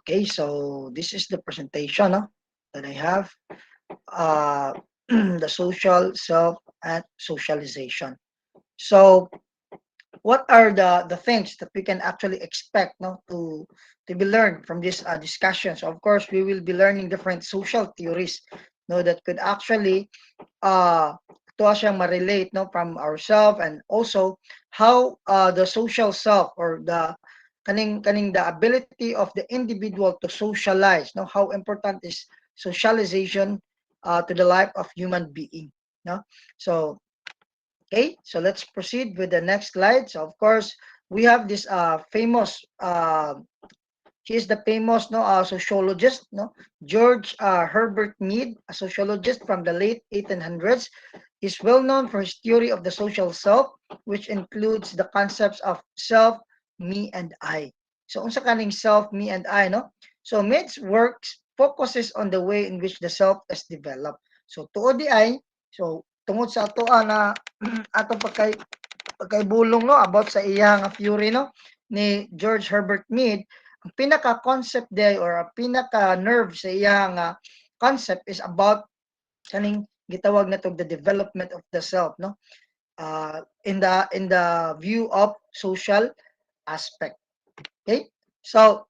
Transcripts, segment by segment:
Okay, so this is the presentation, no, that I have. Uh, the social self and socialization. So what are the things that we can actually expect, no, to be learned from these discussions? Of course, we will be learning different social theories, no, that could actually to us siyang ma-relate, no, from ourselves, and also how the social self, or the kaning the ability of the individual to socialize, no, how important is socialization to the life of human being, no. So okay, so let's proceed with the next slide. So of course, we have this famous he is the famous, no, sociologist, no, George Herbert Mead, a sociologist from the late 1800s. He's well known for his theory of the social self, which includes the concepts of self, me, and I. So unsa kaning self, me, and I, no? So Mead's works focuses on the way in which the self is developed. So tuod di ay, so tungod sa ato na atong pagkaibulong, no, about sa iyang theory, no, ni George Herbert Mead, ang pinaka-concept day, or ang pinaka-nerve sa iyang concept is about kaning gitawag na the development of the self, no, in the view of social aspect. Okay, so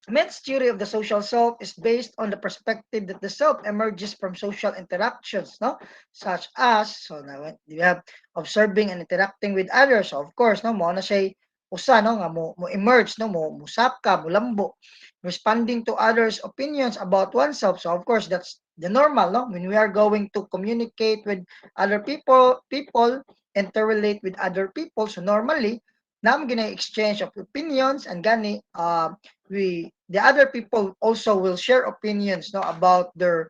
Mead's theory of the social self is based on the perspective that the self emerges from social interactions, no, such as, so now you have observing and interacting with others. So of course, no, mo na siya usa, no, nga mo emerge, no, mo musap ka, mulambo, responding to others' opinions about oneself. So of course, that's the normal, no, when we are going to communicate with other people interrelate with other people. So normally, nam gina exchange of opinions, and gani we the other people also will share opinions, no, about their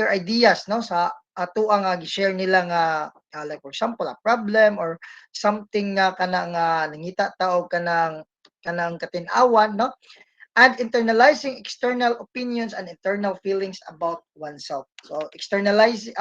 ideas, no, sa ato ang gi-share nila nga like for example a problem, or something nga kanang nangita taog kanang katin-awan, no, and internalizing external opinions and internal feelings about oneself. So internalizing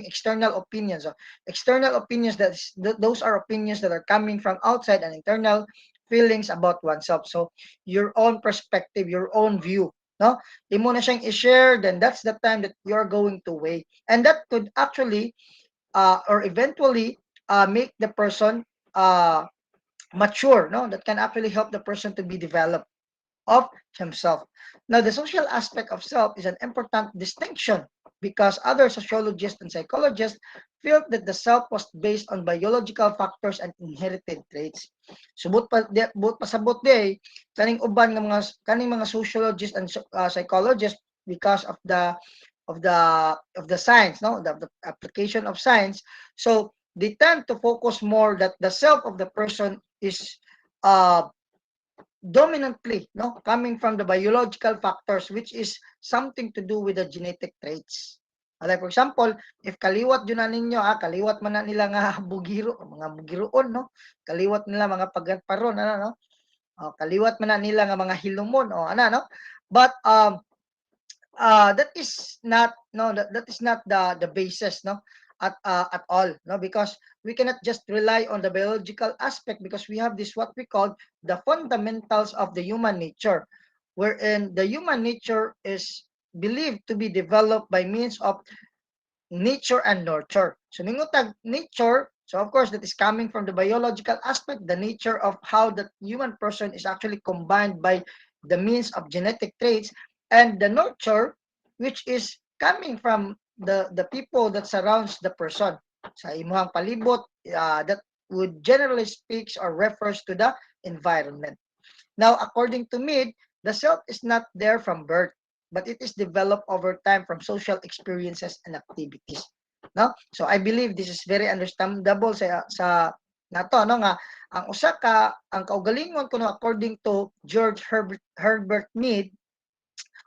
external opinions. So external opinions, those are opinions that are coming from outside, and internal feelings about oneself. So your own perspective, your own view, no? Imo na siyang i-share, then that's the time that you're going to weigh. And that could actually or eventually make the person uh, mature, no, that can actually help the person to be developed of himself. Now, the social aspect of self is an important distinction because other sociologists and psychologists felt that the self was based on biological factors and inherited traits. Subot pa but pasabot di kaning uban nga mga sociologists and psychologists, because of the science, no, the application of science. So they tend to focus more that the self of the person is uh dominantly, no, coming from the biological factors, which is something to do with the genetic traits. Like for example, if kaliwat yun na ninyo, kaliwat man na nila nga bugiro, mga bugiroon, no, kaliwat nila mga pagparon, ano, no, kaliwat man na nila nga mga hilumon, o ano, no, but that is not, no, that is not the basis, no, at all, no, because we cannot just rely on the biological aspect, because we have this what we call the fundamentals of the human nature, wherein the human nature is believed to be developed by means of nature and nurture. So ningutag nature, so of course that is coming from the biological aspect, the nature of how the human person is actually combined by the means of genetic traits, and the nurture, which is coming from the people that surrounds the person sa imuhang palibot, that would generally speaks or refers to the environment. Now, according to Mead, the self is not there from birth, but it is developed over time from social experiences and activities. No? So I believe this is very understandable sa nato, no, nga ang usa ka ang kaugalingon kuno according to George Herbert Mead,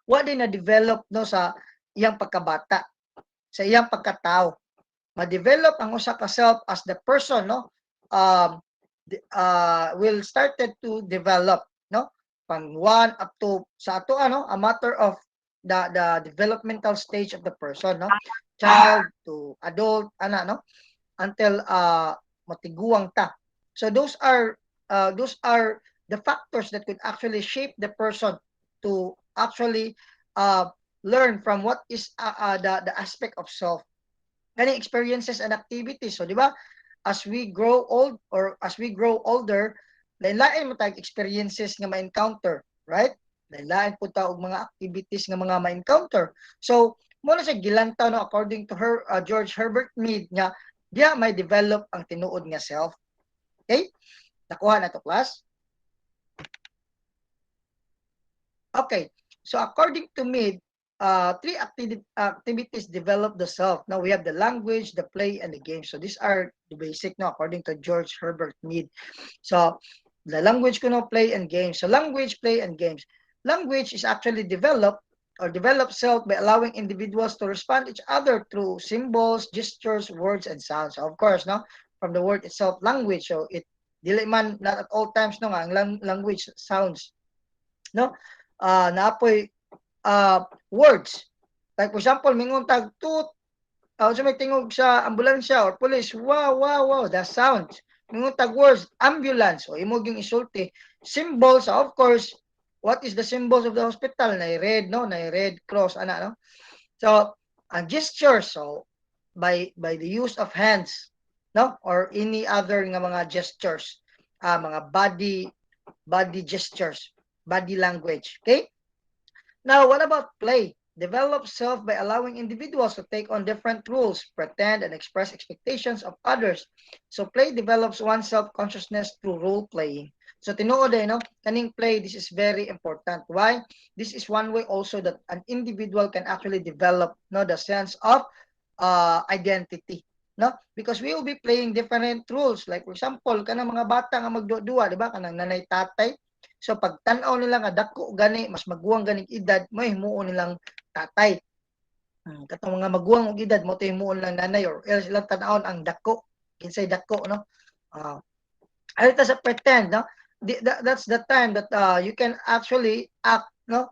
wa din na develop, no, sa iyang pagkabata, sa iyang pagkatao. Ma-develop ang usa ka self as the person, no, um, will started to develop, no, from one up to sa ato, ano, a matter of the developmental stage of the person, no, child to adult, ana, no, until matiguang ta. So those are the factors that could actually shape the person to actually uh, learn from what is the aspect of self, kani experiences and activities. So di ba, as we grow old or as we grow older, lain-lain mo tag experiences nga ma-encounter, right? Lain-lain po ta og mga activities nga mga ma-encounter. So mo na siya gilantaw, no, according to her George Herbert Mead, nga diya may develop ang tinuod nga self. Okay, nakuha na to, class. Okay, so according to Mead, three activities develop the self. Now we have the language, the play, and the game. So these are the basic, no, according to George Herbert Mead. So the language, play, and games. So language, play, and games. Language is actually developed or develop self by allowing individuals to respond to each other through symbols, gestures, words, and sounds. So of course, no, from the word itself, language. So it dili man not at all times, no, ang language sounds, no, naapoy words. Like for example, mingon tag toot, so may tingog sa ambulansya or police, wow, wow, wow, that sounds. Mingon tag words, ambulance, o imo yung isulti. Symbols, of course, what is the symbols of the hospital? Na red, no, na red cross, ana, no. So, gestures, so by the use of hands, no, or any other nga mga gestures, mga body gestures, body language. Okay. Now, what about play? Develop self by allowing individuals to take on different roles, pretend, and express expectations of others. So play develops one's self-consciousness through role playing. So tinuod no, kaning play, this is very important. Why? This is one way also that an individual can actually develop, no, the sense of identity. No? Because we will be playing different roles. Like for example, kanang mga bata nga magduwa, di ba? Kanang nanay tatay. So pag tanaw nila nga dako gani, mas maguwang ganing edad, may himuon nilang tatay. Katong mga maguwang og edad mo to himuon lang nanay, or else ilang tanawon ang dako, kinsay dako, no. Ay ta sa pretend, no. That's the time that you can actually act, no,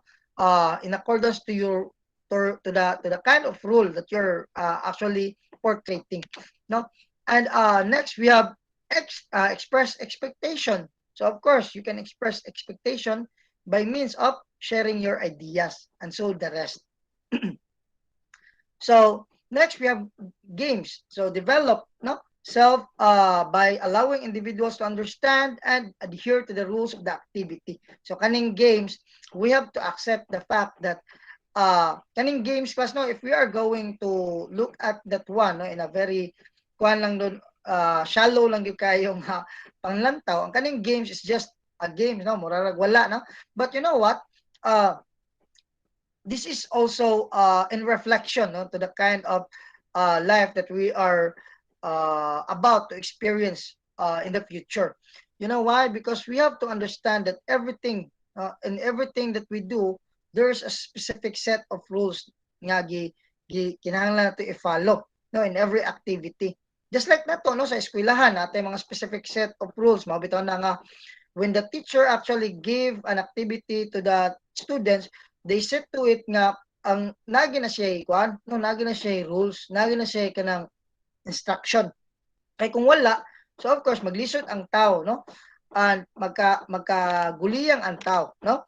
in accordance to your to the kind of role that you're actually portraying, no. And next we have express expectation. So of course, you can express expectation by means of sharing your ideas, and so the rest. So next we have games. So develop, no, self by allowing individuals to understand and adhere to the rules of the activity. So kaning games, we have to accept the fact that kaning games class, no, if we are going to look at that one, no, in a very kuan lang doon, shallow lang yung kayong panglantaw, ang kaning games is just a game, no, murarag wala, no. But you know what, this is also in reflection, no, to the kind of life that we are about to experience in the future. You know why? Because we have to understand that everything in everything that we do, there's a specific set of rules nga kinahanglan natin i-follow, no, in every activity. Just like nato, no, sa eskwelahan natin mga specific set of rules. Mabitaw na nga, when the teacher actually give an activity to the students, they set to it nga ang nagi na siya kuan, no, nagi na siya rules, nagi na siya kanang instruction. Kay kung wala, so of course maglisod ang tao, no, and magkaguliyang ang tao, no.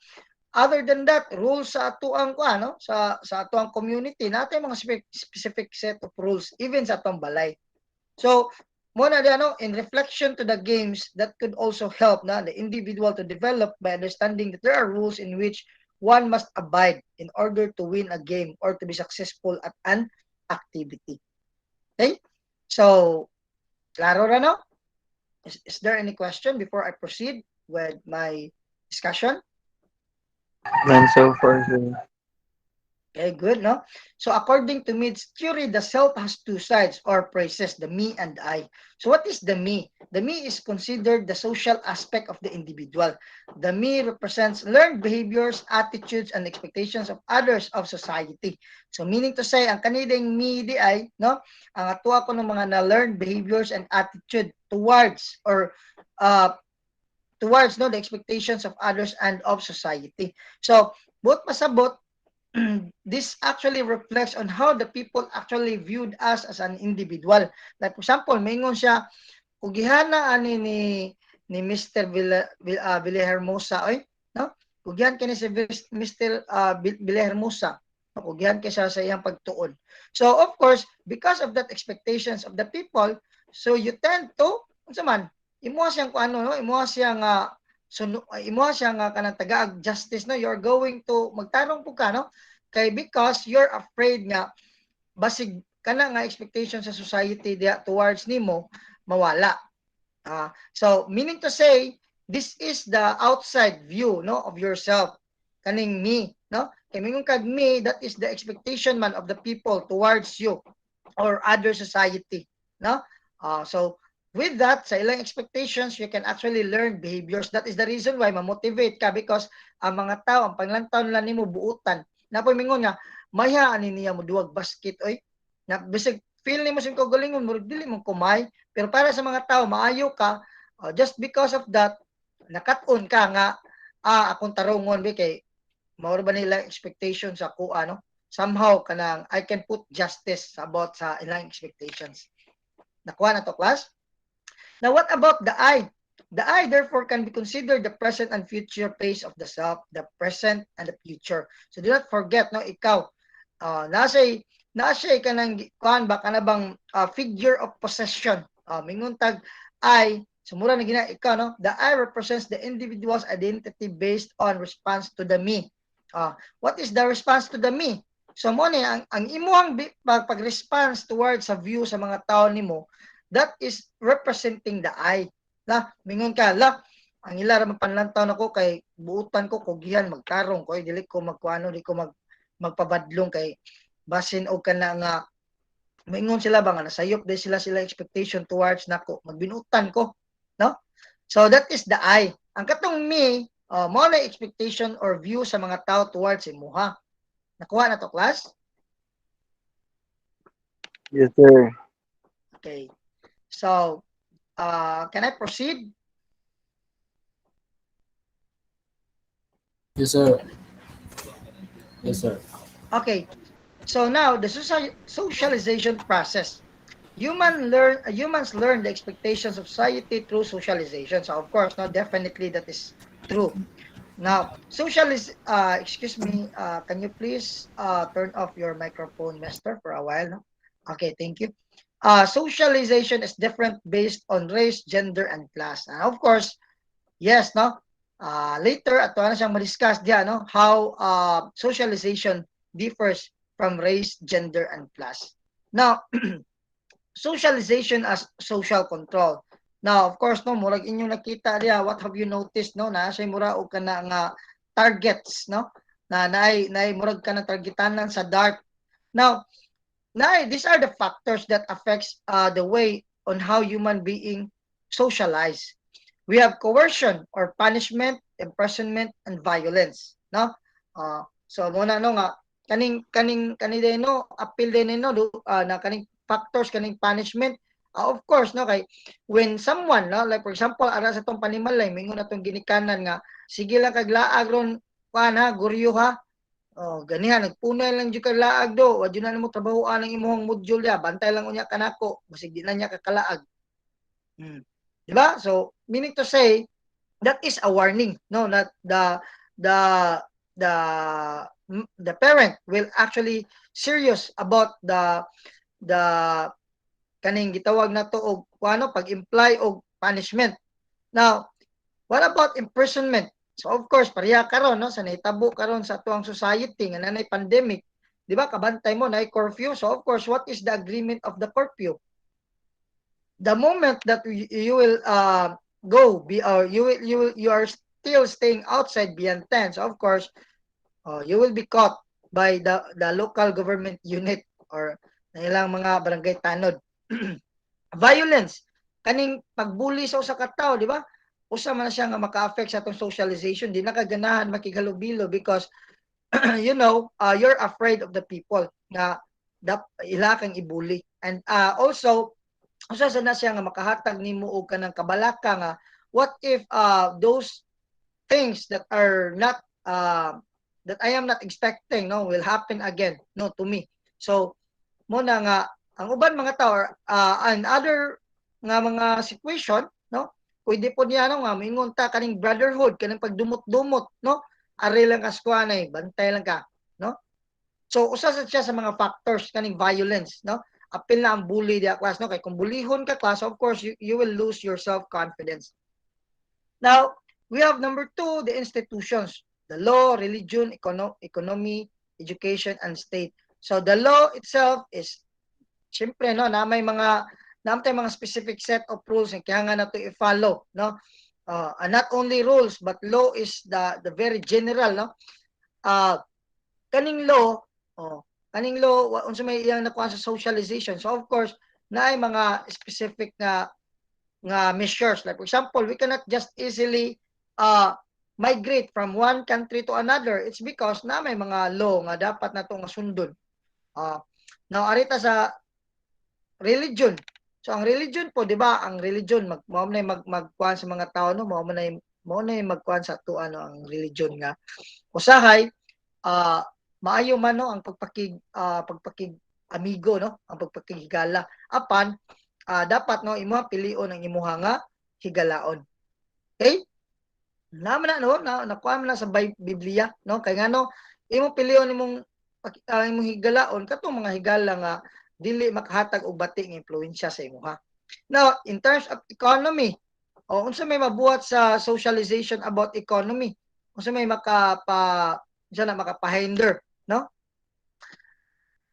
Other than that, rules sa atuang kuan, no, sa atuang community natin mga specific set of rules even sa atong balay. So mo na ano, in reflection to the games, that could also help na the individual to develop by understanding that there are rules in which one must abide in order to win a game or to be successful at an activity. Okay? So, klaro ra, no? Is there any question before I proceed with my discussion? None so far, sir. Okay, good, no? So according to Mead's theory, the self has two sides or phrases, the me and I. So what is the me? The me is considered the social aspect of the individual. The me represents learned behaviors, attitudes, and expectations of others of society. So meaning to say, ang kanideng me di ay, no? Ang atuwa ko ng mga na-learned behaviors and attitude towards or towards, no, the expectations of others and of society. So both pasabot, this actually reflects on how the people actually viewed us as an individual. Like for example, maingon siya, kung gihana ani ni Mr. Villahermosa oy, no? Kugyan kini si Mr. Villahermosa. Kugyan kay sa iyang pagtuon. So of course, because of that expectations of the people, so you tend to unsa man, imuha siyang kuano, no? Imuha siyang imuha siyang kanang tagaag justice, no? You're going to magtarong po ka, no? Kay because you're afraid nga basig kana nga expectation sa society dia towards nimo mawala. So meaning to say, this is the outside view, no, of yourself. Kaning me, no? Kay mingon kag me, that is the expectation man of the people towards you or other society, no? So with that, sa ilang expectations, you can actually learn behaviors. That is the reason why ma-motivate ka because ang mga tao, ang panglantaw nila nimo buutan. Napoy mingon nga, maya ani niya mo duwag basket oy. Na bisig feel nimo sing kagalingon mo dili mo kumay, pero para sa mga tao maayo ka, just because of that nakat-on ka nga akong tarungon bi kay mao ba nila expectations ako ano somehow kanang I can put justice about sa ilang expectations. Nakuha na to class? Now what about the I? The I therefore can be considered the present and future phase of the self, the present and the future. So do not forget, no, ikaw, nasay ka ng kuhan ba ka na bang figure of possession. Mingon tag I, sumura na gina ikaw, no? The I represents the individual's identity based on response to the me. What is the response to the me? So mo ni ang imuhang pag-response towards sa view sa mga tao nimo, that is representing the I. Mingon ka, ang ila ra mapanlantaw nako kay buutan ko kugihan magtarong ko dili ko magkuano di ko magpabadlong kay basin og kana nga mingon sila ba nga nasayop di sila expectation towards nako magbinutan ko, no? So that is the I. Ang katong me, mo na expectation or view sa mga tao towards imuha. Nakuha na to class? Yes, sir. Okay. So, can I proceed? Yes, sir. Yes, sir. Okay. So now the socialization process. Humans learn the expectations of society through socialization. So of course, no, definitely that is true. Now, excuse me, can you please turn off your microphone, Mister, for a while? No? Okay, thank you. Socialization is different based on race, gender, and class. And of course, yes, no? Later, ato na siyang ma-discuss diyan, no? How socialization differs from race, gender, and class. Now, socialization as social control. Now, of course, no, murag inyong nakita diya, what have you noticed, no? Na say mura og kana nga targets, no? Na naay murag ka na targetanan sa dart. Now, these are the factors that affects the way on how human being socialize. We have coercion or punishment, imprisonment, and violence, no? So muna no nga kaning din no appeal din no na kaning factors kaning punishment. Of course no kay when someone no like for example ara sa tong panimalay mingon atong ginikanan nga sige lang kag laag ron kuan ha guryo ha. Ganiha nagpunay lang jud kag laag do, wa jud na nimo trabahoan ang imong module ya, bantay lang unya kanako, basig di na niya kakalaag. Di ba? So, meaning to say, that is a warning, no? That the the the parent will actually serious about the kaning gitawag na to og kuano pag-imply og punishment. Now, what about imprisonment? So of course, pareha karon no sa nahitabo karon sa tuang society nga nanay pandemic, di ba? Kabantay mo na curfew. So of course, what is the agreement of the curfew? The moment that you will go be or you are still staying outside beyond 10, so of course you will be caught by the local government unit or ilang mga barangay tanod. Violence kaning pagbuli sa usa ka tawo, di ba? Usa man siya nga maka-affect sa atong socialization, di na kaganahan makihalubilo because you know, you're afraid of the people na ila kang ibuli. And also usa sa na siya nga makahatag nimo og kanang kabalaka nga what if those things that are not that I am not expecting no will happen again no to me. So mo nga ang uban mga tao and other nga mga situation no pwede po niya nga moingon ta kaning brotherhood kaning pagdumot-dumot, no? Ari lang ka skwanay, bantay lang ka, no? So usa siya sa mga factors kaning violence, no? Apil na ang bully diya class, no? Kay kung bullyhon ka class, of course you will lose your self-confidence. Now, we have number 2, the institutions, the law, religion, economy, education, and state. So the law itself is syempre no na may mga specific set of rules na kailangan nato i-follow, no? And not only rules but law is the very general, no? Kaning law, kaning law unsa may iyang nakuha sa socialization. So of course, naay mga specific nga measures. Like for example, we cannot just easily migrate from one country to another. It's because na may mga law nga dapat nato nga sundon. Now arita sa religion. So ang religion po, 'di ba? Ang religion mao na magkuan sa mga tao, no? Mao na magkuan sa to ano ang religion nga. Usahay maayo man no ang pagpakig amigo, no? Ang pagpakigala. Apan dapat no imuha pilion ang imuha nga higalaon. Okay? Naman na no nakuha man na sa Biblia, no? Kay ngano imo pilion imong imong higalaon katong mga higala nga dili makahatag og bati nga impluwensya sa imuha. Now, in terms of economy, unsa may mabuhat sa socialization about economy? Unsa may makapahinder, no?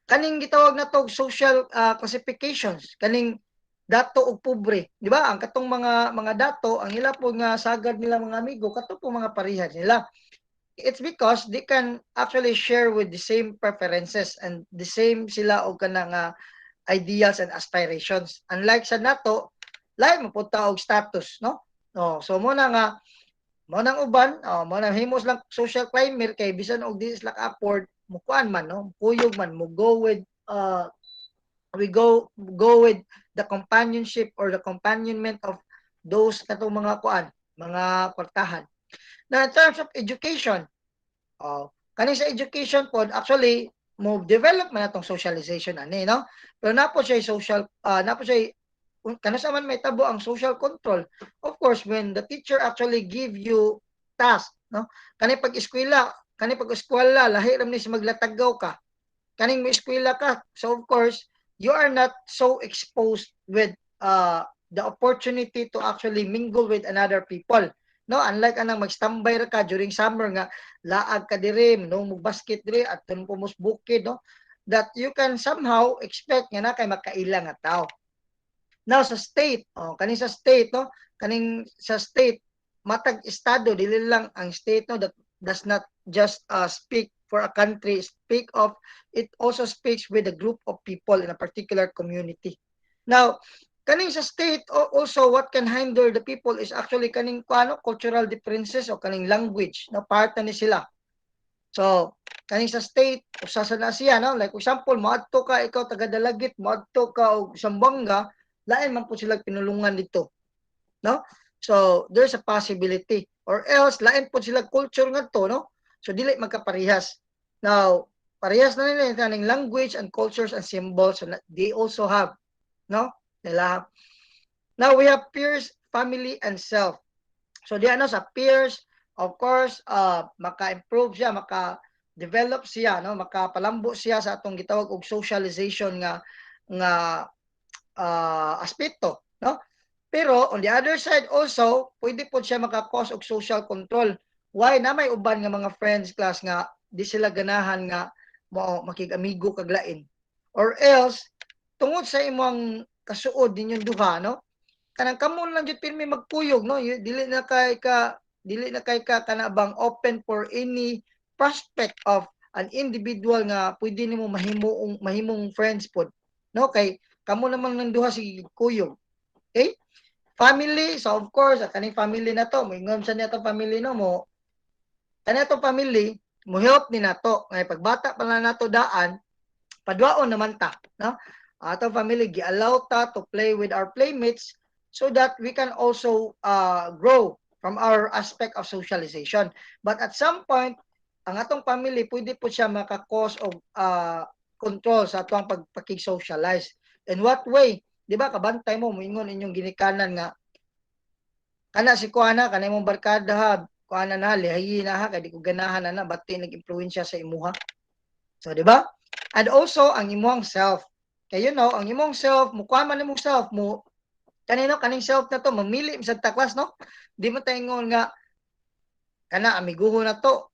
Kaning gitawag na tog social classifications, kaning dato ug pobre, di ba? Ang katong mga dato, ang ila po nga sagad nila mga amigo, kato po mga parehas nila. It's because they can actually share with the same preferences and the same sila og kanang ideals and aspirations. Unlike sa nato, lain mo punta og status, no? So mo na nga mo nang uban, mo nang himos lang social climber kay bisan og dis lang afford mo kuan man, no? Kuyog man mo go with we go with the companionship or the companionment of those katong mga kuan, mga kwartahan. Now, in terms of education, kaning sa education po, actually, mo develop man atong socialization ani, no? Pero napo siya napo siya kano sa man may tabo ang social control. Of course, when the teacher actually give you task, no? Kani pag-eskwela, lahi ra ni si maglatagaw ka. Kaning mo eskwela ka. So of course, you are not so exposed with the opportunity to actually mingle with another people. No, unlike anang magstambay ra ka during summer nga laag ka diri, no, magbasket diri at tun pumus bukid, no, that you can somehow expect nga na kay makailang nga tao. Now sa state, kaning sa state, no, kaning sa state matag estado dili lang ang state, no, that does not just speak for a country, speak of it also speaks with a group of people in a particular community. Now kaning sa state also what can hinder the people is actually kaning cultural differences o kaning language, no, part na ni sila. So kaning sa state usa sa na siya, no, like example moadto ka ikaw taga Dalagit, moadto ka og Zamboanga, lain man po sila pinulungan dito, no? So there's a possibility, or else lain po sila culture ngadto, no? So dili magkaparehas. Now parehas na nila kaning language and cultures and symbols, so they also have, no, nila. Now we have peers, family, and self. So di ano sa peers, of course, maka-improve siya, maka-develop siya, no, makapalambo siya sa atong gitawag og socialization nga aspeto, no? Pero on the other side also, pwede po siya maka-cause og social control. Why na may uban nga mga friends class nga di sila ganahan nga makig-amigo kag lain. Or else tungod sa imong kasuod ninyong duha, no? Kanang kamo lang jud pirmi magpuyog, no? Dili na kay ka kanabang open for any prospect of an individual nga pwede nimo mahimong friends pod, no? Kay kamo naman ng duha si kuyog. Okay? Family, so of course, kaning family na to, moingon sa niya to family, no, mo kani to family mo help ni nato ngay pagbata pa na nato daan padwaon naman ta, no? Ato family gi-allow ta to play with our playmates so that we can also grow from our aspect of socialization. But at some point, ang atong family pwede po siya maka-cause og control sa atong pagpakig-socialize. In what way? Di ba kabantay mo moingon inyong ginikanan nga kana si kuana kana imong barkada ha, kuana na lihayi na ha kay di ko ganahan na bati nag-impluwensya sa imuha. So di ba? And also ang imong self. Kay you know, ang imong self, mukha man imong self mo kanino kaning self na to mamili sa taklas no. Di mo taingon nga kana amiguho na to.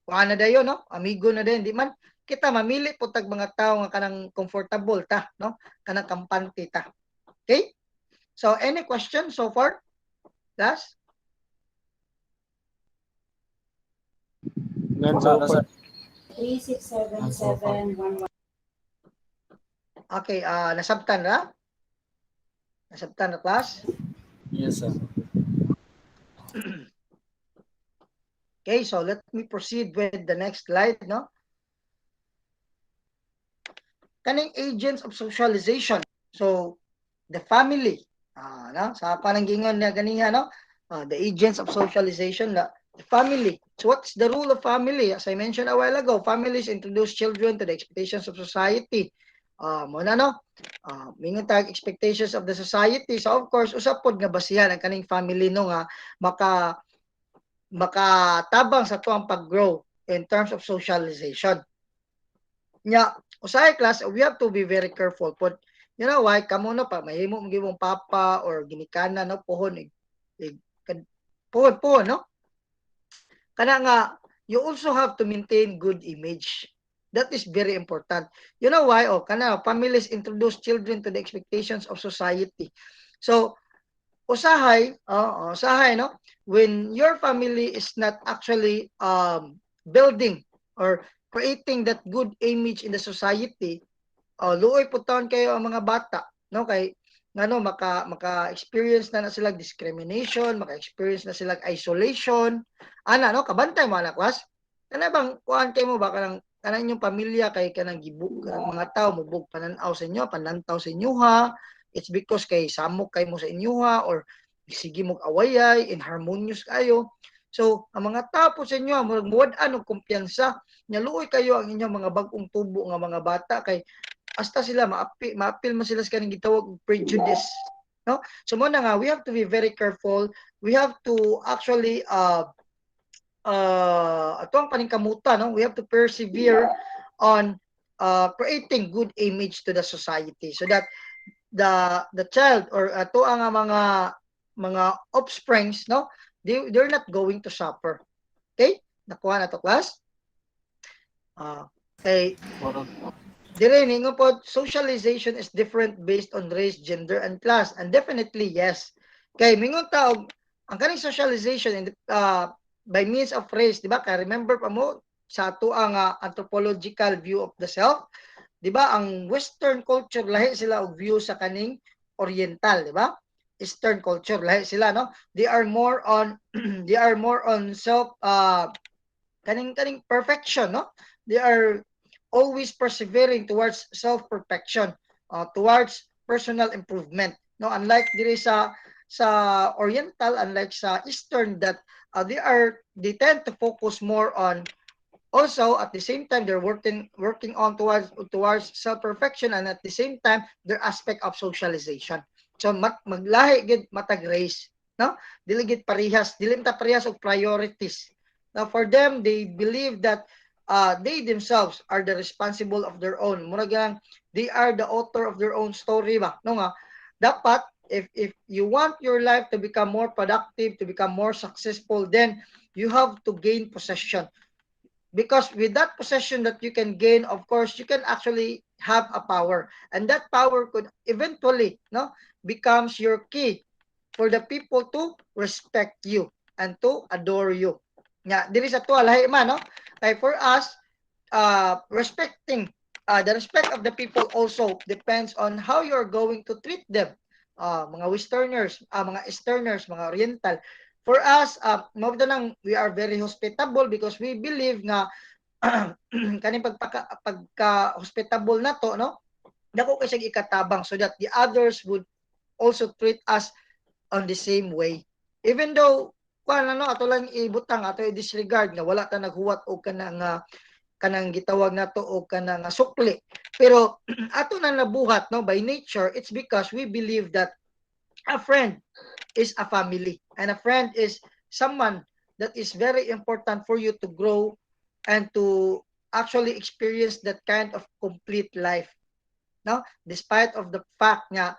Kuana dayon no, amigo na din di man kita mamili po tag mga tao nga kanang comfortable ta no, kanang kampante ta. Okay? So any question so far? Last? None Wala so na, far. sir. 367711. Okay, nasabtan na? Nasabtan na class? Yes, sir. Okay, so let me proceed with the next slide, no? Kaning agents of socialization. So, the family. No? Sa pananggingon na ganiha, no? The agents of socialization, the family. So, what's the rule of family? As I mentioned a while ago, families introduce children to the expectations of society. Muna, no? Mingon tag expectations of the society. So, of course, usapod nga basihan ang kaning family, no? Nga, makatabang sa tuang pag-grow in terms of socialization. Nya, usahay class, we have to be very careful. But, you know why? Kamo no pa, mahimo mo gibong papa or ginikana, no? Pohon, no? Kana nga, you also have to maintain good image. That is very important. You know why? Kana, families introduce children to the expectations of society. So, usahay, no? When your family is not actually building or creating that good image in the society, luoy puton kayo ang mga bata, no? Kay ngano maka-experience na sila discrimination, maka-experience na sila isolation. Ana, no? Kabantay mo anak klas. Kana bang kuan kay mo ba kanang inyong pamilya kay kanang gibug mga tao mubog pananaw sa inyo, panantaw sa inyo ha. It's because kay samok kay mo sa inyo ha or sige mo awayay, inharmonious kayo. So, ang mga tao po sa inyo, muwad-an og kumpiyansa, nyaluoy kayo ang inyong mga bagong tubo nga mga bata kay hasta sila maapil man sila sa kaning gitawag prejudice, no? So mo na nga we have to be very careful. We have to actually ato ang paningkamutan, no? We have to persevere on creating good image to the society so that the child or ato ang mga offsprings, no? They're not going to suffer. Okay? Nakuha na to class? Okay. Dire ningo po, socialization is different based on race, gender, and class. And definitely, yes. Kay mingon taog, ang kaning socialization by means of race, di ba? Kaya remember pa mo, sa ato ang anthropological view of the self, di ba? Ang Western culture, lahi sila og view sa kaning Oriental, di ba? Eastern culture, lahi sila, no? They are more on, they are more on self, kaning perfection, no? They are always persevering towards self-perfection, towards personal improvement. No, unlike diri sa Oriental, unlike sa Eastern, that they tend to focus more on also at the same time they're working on towards self-perfection and at the same time their aspect of socialization. So maglahi gid matag race, no? Dili gid parehas, dili ta parehas og priorities. Now for them, they believe that they themselves are the responsible of their own. Mura gang they are the author of their own story ba? No nga. Dapat if you want your life to become more productive, to become more successful, then you have to gain possession. Because with that possession that you can gain, of course, you can actually have a power. And that power could eventually, no, becomes your key for the people to respect you and to adore you. Nga, diri sa tuwa lahi man, no? Kay for us, respecting the respect of the people also depends on how you're going to treat them. Mga Westerners, mga Easterners, mga Oriental. For us, we are very hospitable because we believe nga kaning pagka-hospitable na to, no? Dako kay sig ikatabang so that the others would also treat us on the same way. Even though kuan ano ato lang ibutang ato i-disregard nga wala ta naghuwat og kanang gitawag nato og kanang sukli. Pero ato na nabuhat, no, by nature, it's because we believe that a friend is a family, and a friend is someone that is very important for you to grow and to actually experience that kind of complete life, no, despite of the fact nga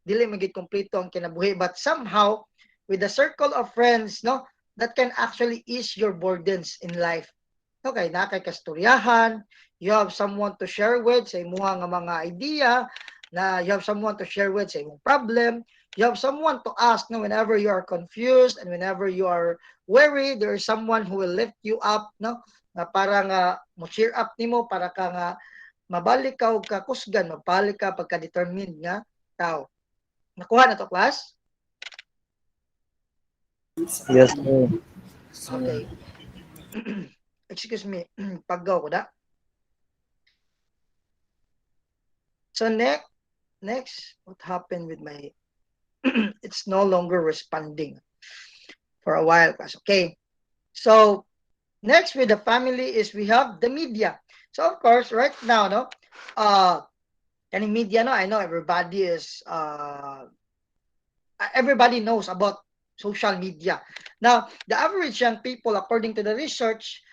dili magid kompleto ang kinabuhi, but somehow with the circle of friends, no, that can actually ease your burdens in life. Okay, na kay kasturyahan, you have someone to share with sa imuha nga mga idea, na you have someone to share with sa imong problem, you have someone to ask, no, whenever you are confused and whenever you are worried, there is someone who will lift you up, no, na para nga mo cheer up nimo, para ka nga mabalik ka og kakusgan, mabalik ka pagka-determined nga tao. Nakuha na to, class? Yes, sir. Sir. Okay. Excuse me. Paggaw ko da. So next, what happened with my it's no longer responding for a while, class. Okay. So next with the family is we have the media. So of course, right now, no, any media, no, I know everybody knows about social media. Now, the average young people, according to the research,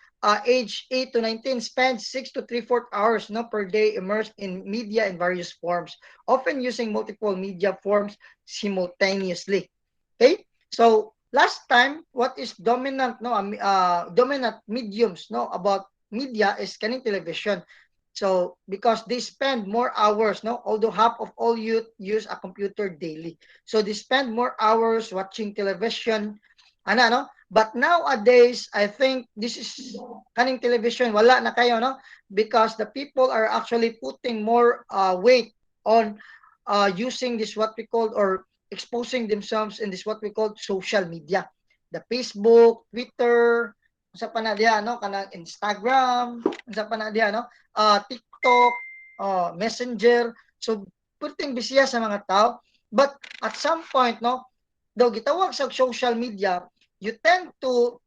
age 8 to 19 spends 6 to 3/4 hours, no, per day immersed in media in various forms, often using multiple media forms simultaneously. Okay? So, last time, what is dominant, no, dominant mediums, no, about media is kaning television. So, because they spend more hours, no, although half of all youth use a computer daily. So, they spend more hours watching television, ano, no? But nowadays, I think this is kaning television, wala na kayo, no? Because the people are actually putting more weight on using this what we call, or exposing themselves in this what we call social media. The Facebook, Twitter, sa pa na diya, no? Kanang Instagram, sa pa na diya, no? TikTok, Messenger. So, putting bisya sa mga tao. But at some point, no, daw gitawag sa social media, you tend to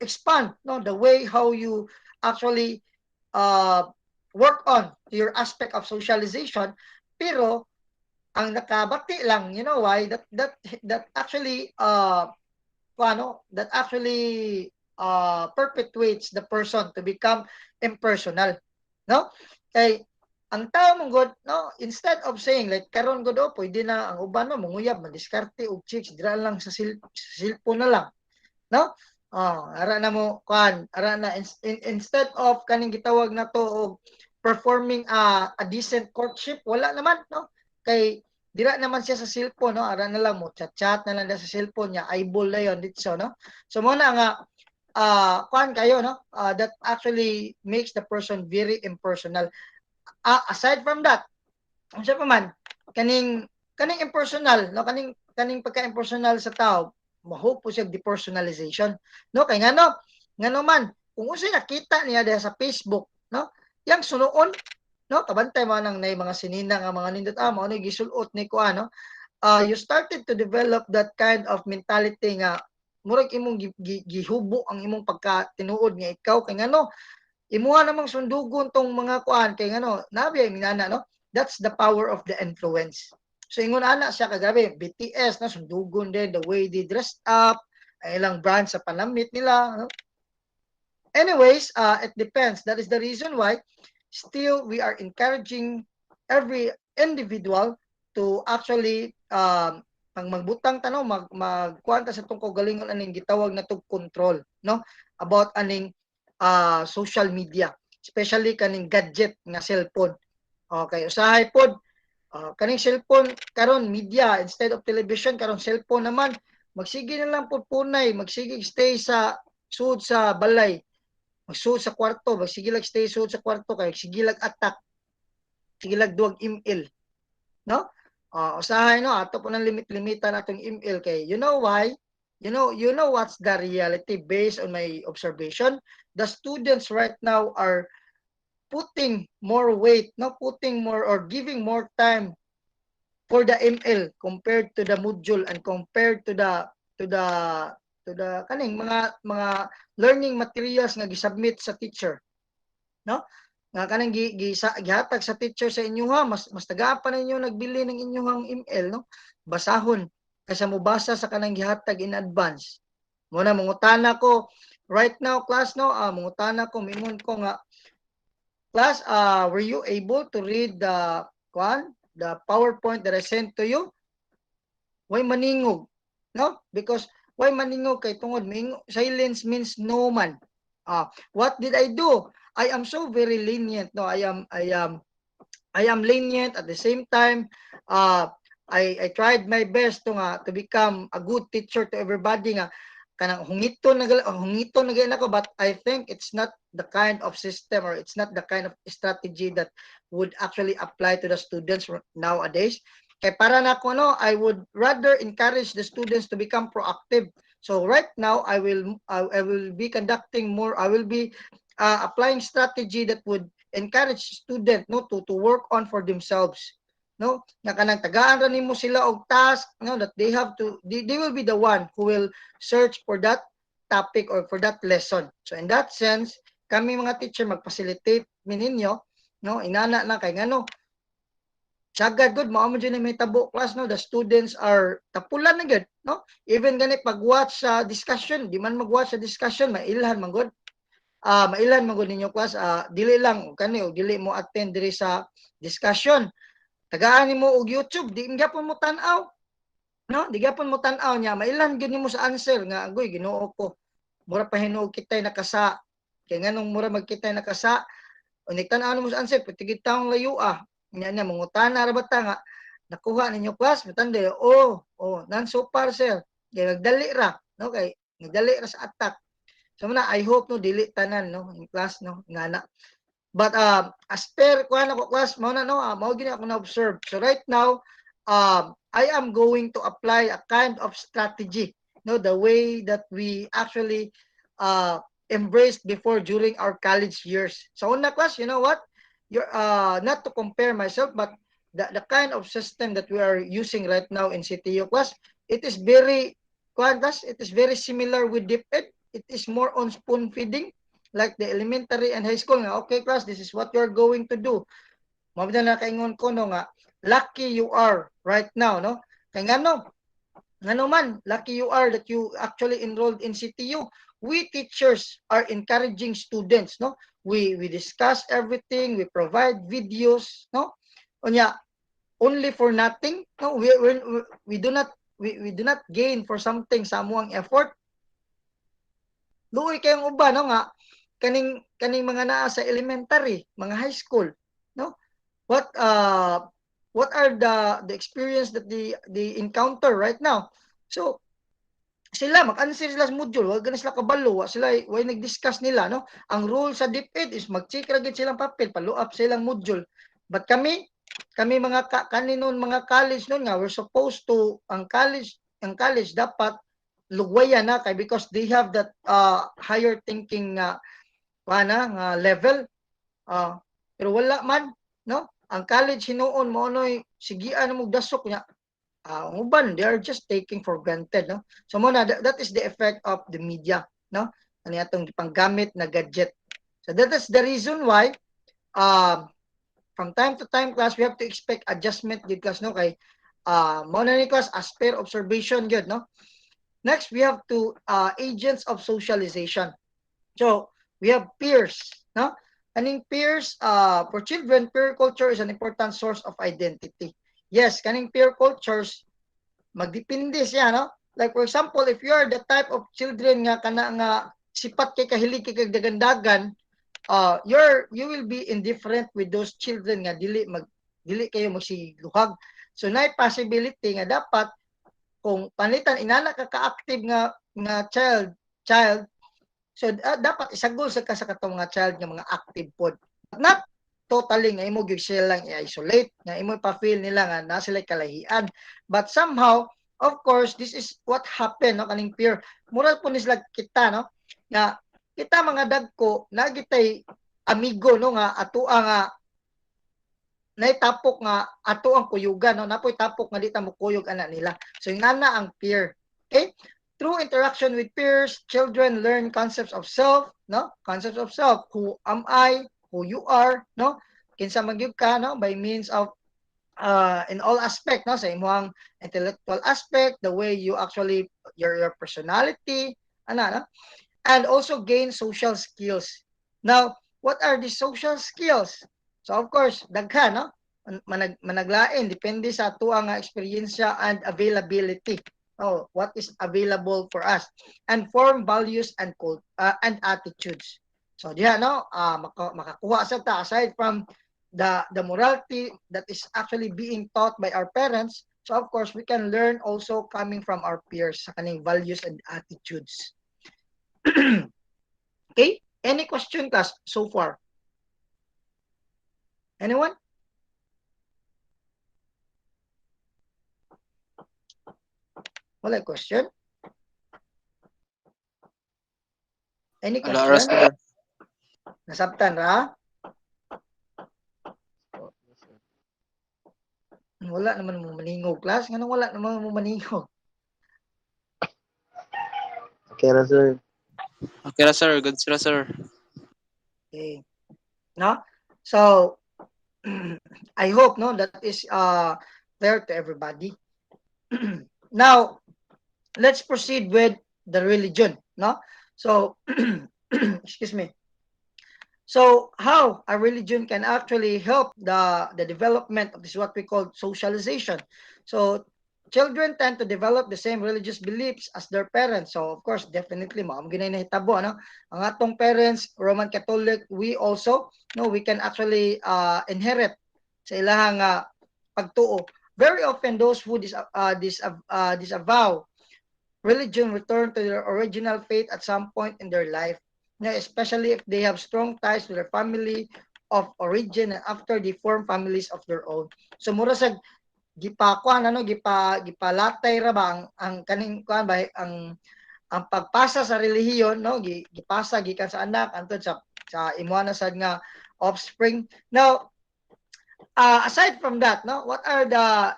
expand, no, the way how you actually uh, work on your aspect of socialization. Pero ang nakabati lang, you know why, that actually that actually perpetuates the person to become impersonal, no? Kay ang tao mong god, no, instead of saying like karon god, oh, pwede na ang uban mo manguyab madiskarte og chicks dira lang sa cellphone na lang, no? Ara na mo kan, ara na instead of kaning gitawag na to og performing a decent courtship, wala naman, no? Kay dira naman siya sa cellphone, no? Ara na lang mo chat-chat na lang sa cellphone niya, eyeball na yon dito, no? So mo na nga kuan kayo, no? That actually makes the person very impersonal. Aside from that, unsa pa man kaning impersonal, no, kaning pagka-impersonal sa tao, mahope po siya depersonalization, no, kay ngano man kung unsay nakita niya diha sa Facebook, no, yang sunuon, no, kabantay mo nang nay mga sinina nga mga nindot mao ni gisulot ni ko, ano, you started to develop that kind of mentality nga murag imong gihubo ang imong pagka-tinuod nga ikaw kay ngano imuha namang sundugon tong mga kuan kay ngano nabi ay minana, no, that's the power of the influence. So ingon ana siya kagabi BTS na sundugon din the way they dressed up, ay ilang brand sa panamit nila, no? Anyways, it depends. That is the reason why still we are encouraging every individual to actually pag magbutang tanong magkuanta sa tungkol galingon aning gitawag na tug control, no, about aning social media, especially kaning gadget nga cellphone. Okay, usahay pod kaning cellphone karon media instead of television, karon cellphone naman, magsige na lang pod punay, magsige stay sa sud sa balay, magsuod sa kwarto, magsige lang stay suod sa kwarto kay sige lang attack, sige lang duwag email, no? Usahay, no, ato po ng limit-limitan atong email kay you know why, you know what's the reality based on my observation. The students right now are putting more weight, no, putting more or giving more time for the ML compared to the module and compared to the to the kaning mga learning materials nga gisubmit sa teacher, no? nga kanang gihatag sa teacher sa inyo ha, mas tagaan pa ninyo nagbili ng inyong email, no? Basahon kaysa mobasa sa kanang gihatag in advance. Muna mangutana ko right now class, no, mangutana ko mingon ko nga class, were you able to read the PowerPoint that I sent to you? Why maningog, no? Because why maningog kay tungod silence means no man. What did I do? I am so very lenient, no? I am lenient at the same time. I tried my best to become a good teacher to everybody nga kanang hungiton na ako, but I think it's not the kind of system, or it's not the kind of strategy that would actually apply to the students nowadays. Kay para na ko, no, I would rather encourage the students to become proactive. So right now I will be conducting more, I will be applying strategy that would encourage student, no, to work on for themselves, no, nga kanang tagaan ra nimo sila og task, no, that they will be the one who will search for that topic or for that lesson. So in that sense, kami mga teacher mag-facilitate ninyo, no, inana na kay ngano sagad good mao man may tabo class, no, the students are tapulan na gud, no, even gani pag-watch sa discussion, di man mag-watch sa discussion mailhan man gud. Mailan man gud ninyo class, dili lang kani og dili mo attend diri sa discussion, tagaan nimo og YouTube, di gyapon mo tan-aw, no, di gyapon mo tan-aw nya, mailan gid nimo sa answer nga agoy Ginoo ko, mura pa hinuog kitay nakasa, kay nganong mura magkitay nakasa, unik tan-aw mo sa answer patigid taong layo nya mangutana ra bata nga nakuha ninyo class, matanda nan so far sir, kay nagdali ra, no, kay nagdali ra sa attack. So muna, I hope no dili tanan, no, in class, no, ngana. But as per kuan ako class mao na, no, mao gini ako na observe. So right now, I am going to apply a kind of strategy, no, the way that we actually embraced before during our college years. So una class, you know what? You're not to compare myself, but the kind of system that we are using right now in CTU class, it is very class, it is very similar with DepEd. It is more on spoon feeding, like the elementary and high school nga, okay class, this is what you're going to do. Mabda na kaingon ko, no, nga lucky you are right now, no, kay ngano man lucky you are that you actually enrolled in CTU. We teachers are encouraging students, no, we discuss everything, we provide videos, no, unya only for nothing, no, we do not gain for something sa amuang effort. Luoy kayong uban, no, nga kaning mga naa sa elementary, mga high school, no, what are the experience that they encounter right now. So sila mag-answer sila sa module, wag na sila kabalo, sila way nag-discuss nila, no. Ang rule sa DepEd is mag-check ra gid silang papel, follow up silang module. But kami mga kaninon mga college noon nga, we're supposed to ang college dapat lugwayan na kay because they have that higher thinking nga level, pero wala man, no, ang college hinuon mo noy sigian mo dasok nya, uban they are just taking for granted, no. So muna that is the effect of the media, no, ani atong gipanggamit na gadget. So that is the reason why from time to time class we have to expect adjustment gid class, no, kay mo na ni class as per observation gid, no. Next, we have to agents of socialization. So, we have peers, no? Kaning peers, for children, peer culture is an important source of identity. Yes, kaning peer cultures, magdepende siya, no? Like, for example, if you are the type of children nga sipat kay kahilig kay dagandagan, you will be indifferent with those children nga dili kayo magsiluhag. So, na possibility nga dapat kung panitan inana ka-active nga child, so dapat isagol sa katong mga child nga mga active pod, not totally nga imo gyud sila lang i-isolate nga imo pa-feel nila nga na sila kalahian, but somehow of course this is what happen, no, kaning peer moral po ni sila kita, no, nga kita mga dagko nagitay amigo, no, nga atoa nga naitapok nga ato ang kuyugan, no, napoy tapok nga di ta mo kuyog ana nila. So ingana ang peer. Okay? Through interaction with peers, children learn concepts of self, no? Concepts of self. Who am I? who you are, no, kinsa man gyud ka, no, by means of in all aspect, no, sa imong intellectual aspect, the way you actually your personality, no, and also gain social skills. Now, what are the social skills? So of course, daghan, no, managlain depende sa ato ang experiensya and availability. Oh, what is available for us, and form values and attitudes. So diha, no, makakuha sa ta aside from the morality that is actually being taught by our parents. So of course, we can learn also coming from our peers sa kaning values and attitudes. Okay? Any question, class, so far? Anyone? Wala question? Any Wala ra, question? sir. Nasabtan ra? Wala naman mo maningog, class. Nga wala naman mo maningog. Okay ra, sir. Okay ra, sir. Good sir, sir. Okay. No? So, I hope, no, that is clear to everybody. Now, let's proceed with the religion, no? So, excuse me. So how a religion can actually help the development of this what we call socialization. So children tend to develop the same religious beliefs as their parents. So of course, definitely mo ginay nahitabo, ano? Ang atong parents Roman Catholic, we also no we can actually inherit sa ilahang pagtuo. Very often those who disavow religion return to their original faith at some point in their life, especially if they have strong ties to their family of origin and after they form families of their own. So mura sa gipakuan gipalatay ra ba ang kaning kuan ba ang pagpasa sa relihiyon, no, gipasa gikan sa anak antud sa imuha na sad nga offspring. Now, aside from that, no, what are the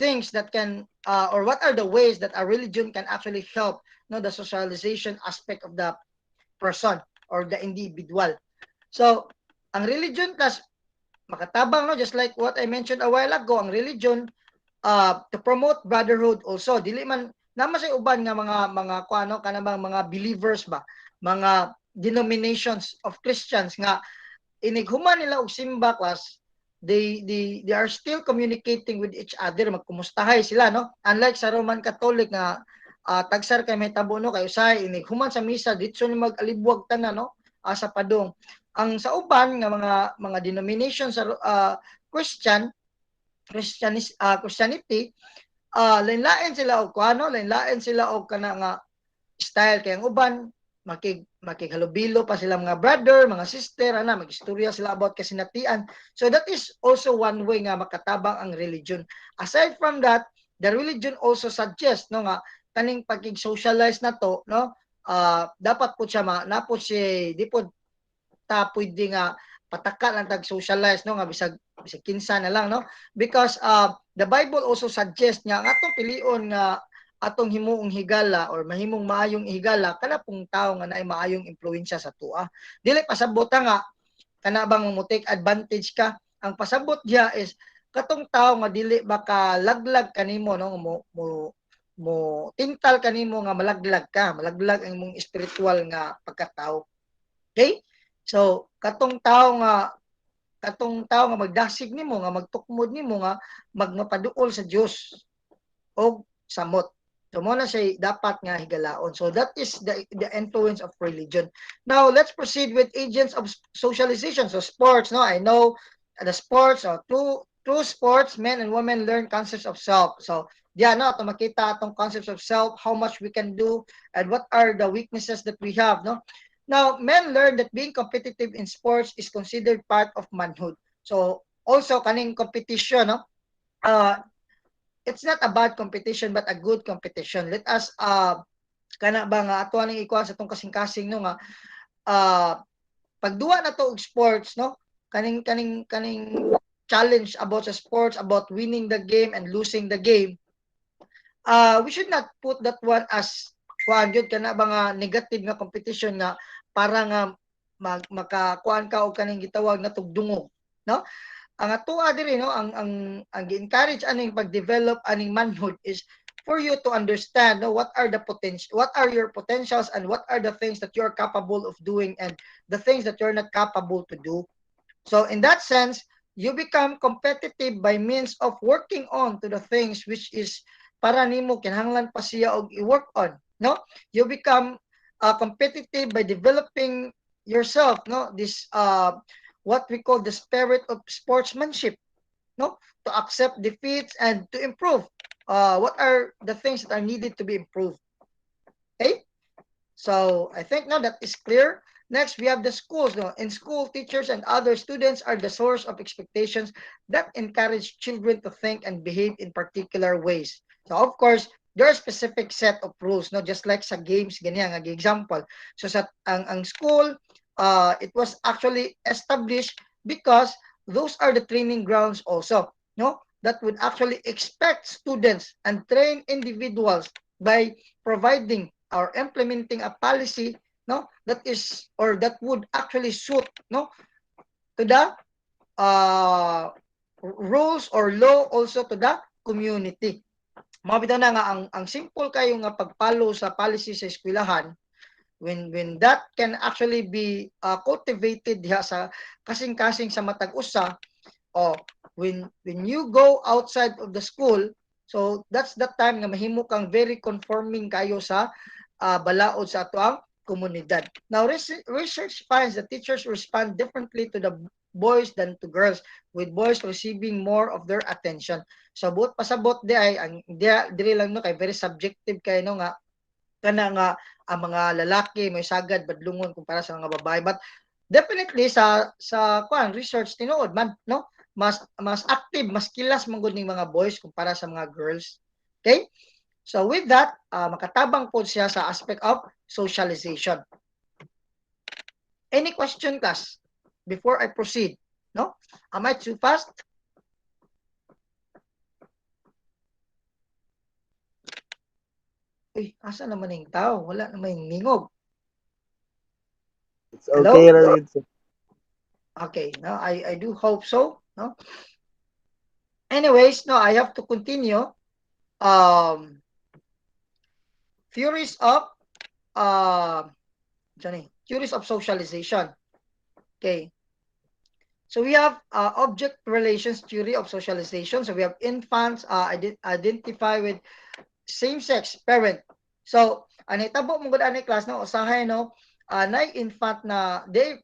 things that can or what are the ways that a religion can actually help, no, the socialization aspect of the person or the individual? So ang religion plus makatabang, no, just like what I mentioned a while ago, ang religion to promote brotherhood also. Dili man naman sa uban nga mga kuano kanang mga believers ba, mga denominations of Christians nga inighuman nila og simba, class, they are still communicating with each other, magkumustahay sila, no, unlike sa Roman Catholic nga tagsar kay may tabo, no, kay usay inighuman sa misa ditso ni mag-alibwag tanan, no, sa padong. Ang sa uban nga mga denominations sa Christianity, lain-lain sila og kuano, lain-lain sila og kana nga style, kay ang uban makighalubilo pa sila mga brother, mga sister, magistorya sila about kasinatian. So that is also one way nga makatabang ang religion. Aside from that, the religion also suggests, no, nga kaning pagig-socialize na to, no, dapat po siya napod si di po ta pwede nga pataka lang tag socialize, no, nga bisag kinsa na lang, no, because the Bible also suggests nga ang atong pilion nga atong himuong higala or mahimong maayong higala kana pong tawo nga naay maayong impluwensya sa tua. Dili pasabot nga kana bang mo take advantage ka. Ang pasabot diya is katong tawo nga dili baka laglag kanimo, no, mo tintal kanimo nga malaglag ang imong spiritual nga pagkatao. Okay? So katong tawo nga magdasig nimo nga magtukmod nimo nga magmapaduol sa Dios o samot. So mo na siya dapat nga higalaon. So that is the influence of religion. Now let's proceed with agents of socialization. So sports, no, I know the sports, through sports, men and women learn concepts of self. So diyan, no, ito makita atong concepts of self, how much we can do and what are the weaknesses that we have, no. Now, men learn that being competitive in sports is considered part of manhood. So also kaning competition, no, it's not a bad competition but a good competition. Let us kana ba nga ato ning ikuha sa tong kasing-kasing, no, nga pagduwa na to og sports, no, kaning challenge about sa sports, about winning the game and losing the game, we should not put that one as kuan gyud kana ba nga negative nga competition nga para nga makakuan ka og kaning gitawag na tugdungog, no? Ang atoa diri, no, ang gi-encourage aning pag-develop aning manhood is for you to understand, no, what are your potentials, and what are the things that you're capable of doing, and the things that you're not capable to do. So in that sense, you become competitive by means of working on to the things which is para nimo kinahanglan pa siya og i-work on, no? You become competitive by developing yourself, no? This what we call the spirit of sportsmanship, no? To accept defeats and to improve. What are the things that are needed to be improved? Okay? So I think now that is clear. Next, we have the schools. No? In school, teachers and other students are the source of expectations that encourage children to think and behave in particular ways. So of course, there are specific set of rules, no? Just like sa games, ganyan nga example. So sa ang school, it was actually established because those are the training grounds also, no? That would actually expect students and train individuals by providing or implementing a policy, no, that is or that would actually suit, no, to the uh, rules or law also to the community. Mabitaw na nga ang simple kayo nga pagpalo sa policy sa eskwelahan, when that can actually be cultivated diha sa kasing-kasing sa matag usa, oh, when you go outside of the school, so that's the time nga mahimo kang very conforming kayo sa balaod sa ato ang komunidad. Now, research finds that teachers respond differently to the boys than to girls, with boys receiving more of their attention. So, buot pasabot di ay, ang diri lang no, kay very subjective kay no nga, kana nga ang mga lalaki may sagad badlungon kumpara sa mga babae. But definitely sa kuan research tinuod man, no, mas active, mas kilas man gud ning mga boys kumpara sa mga girls. Okay? So with that, makatabang po siya sa aspect of socialization. Any question, class, before I proceed? No? Am I too fast? Uy, asa naman yung tao? Wala naman yung ningog. It's Hello? okay ra yun, sir. Okay, no, I do hope so. No? Anyways, no, I have to continue. Theories of theories of socialization. Okay. So we have object relations theory of socialization. So we have infants identify with same-sex parent. So ani tabo mo gud ani class no usahay no na infant na they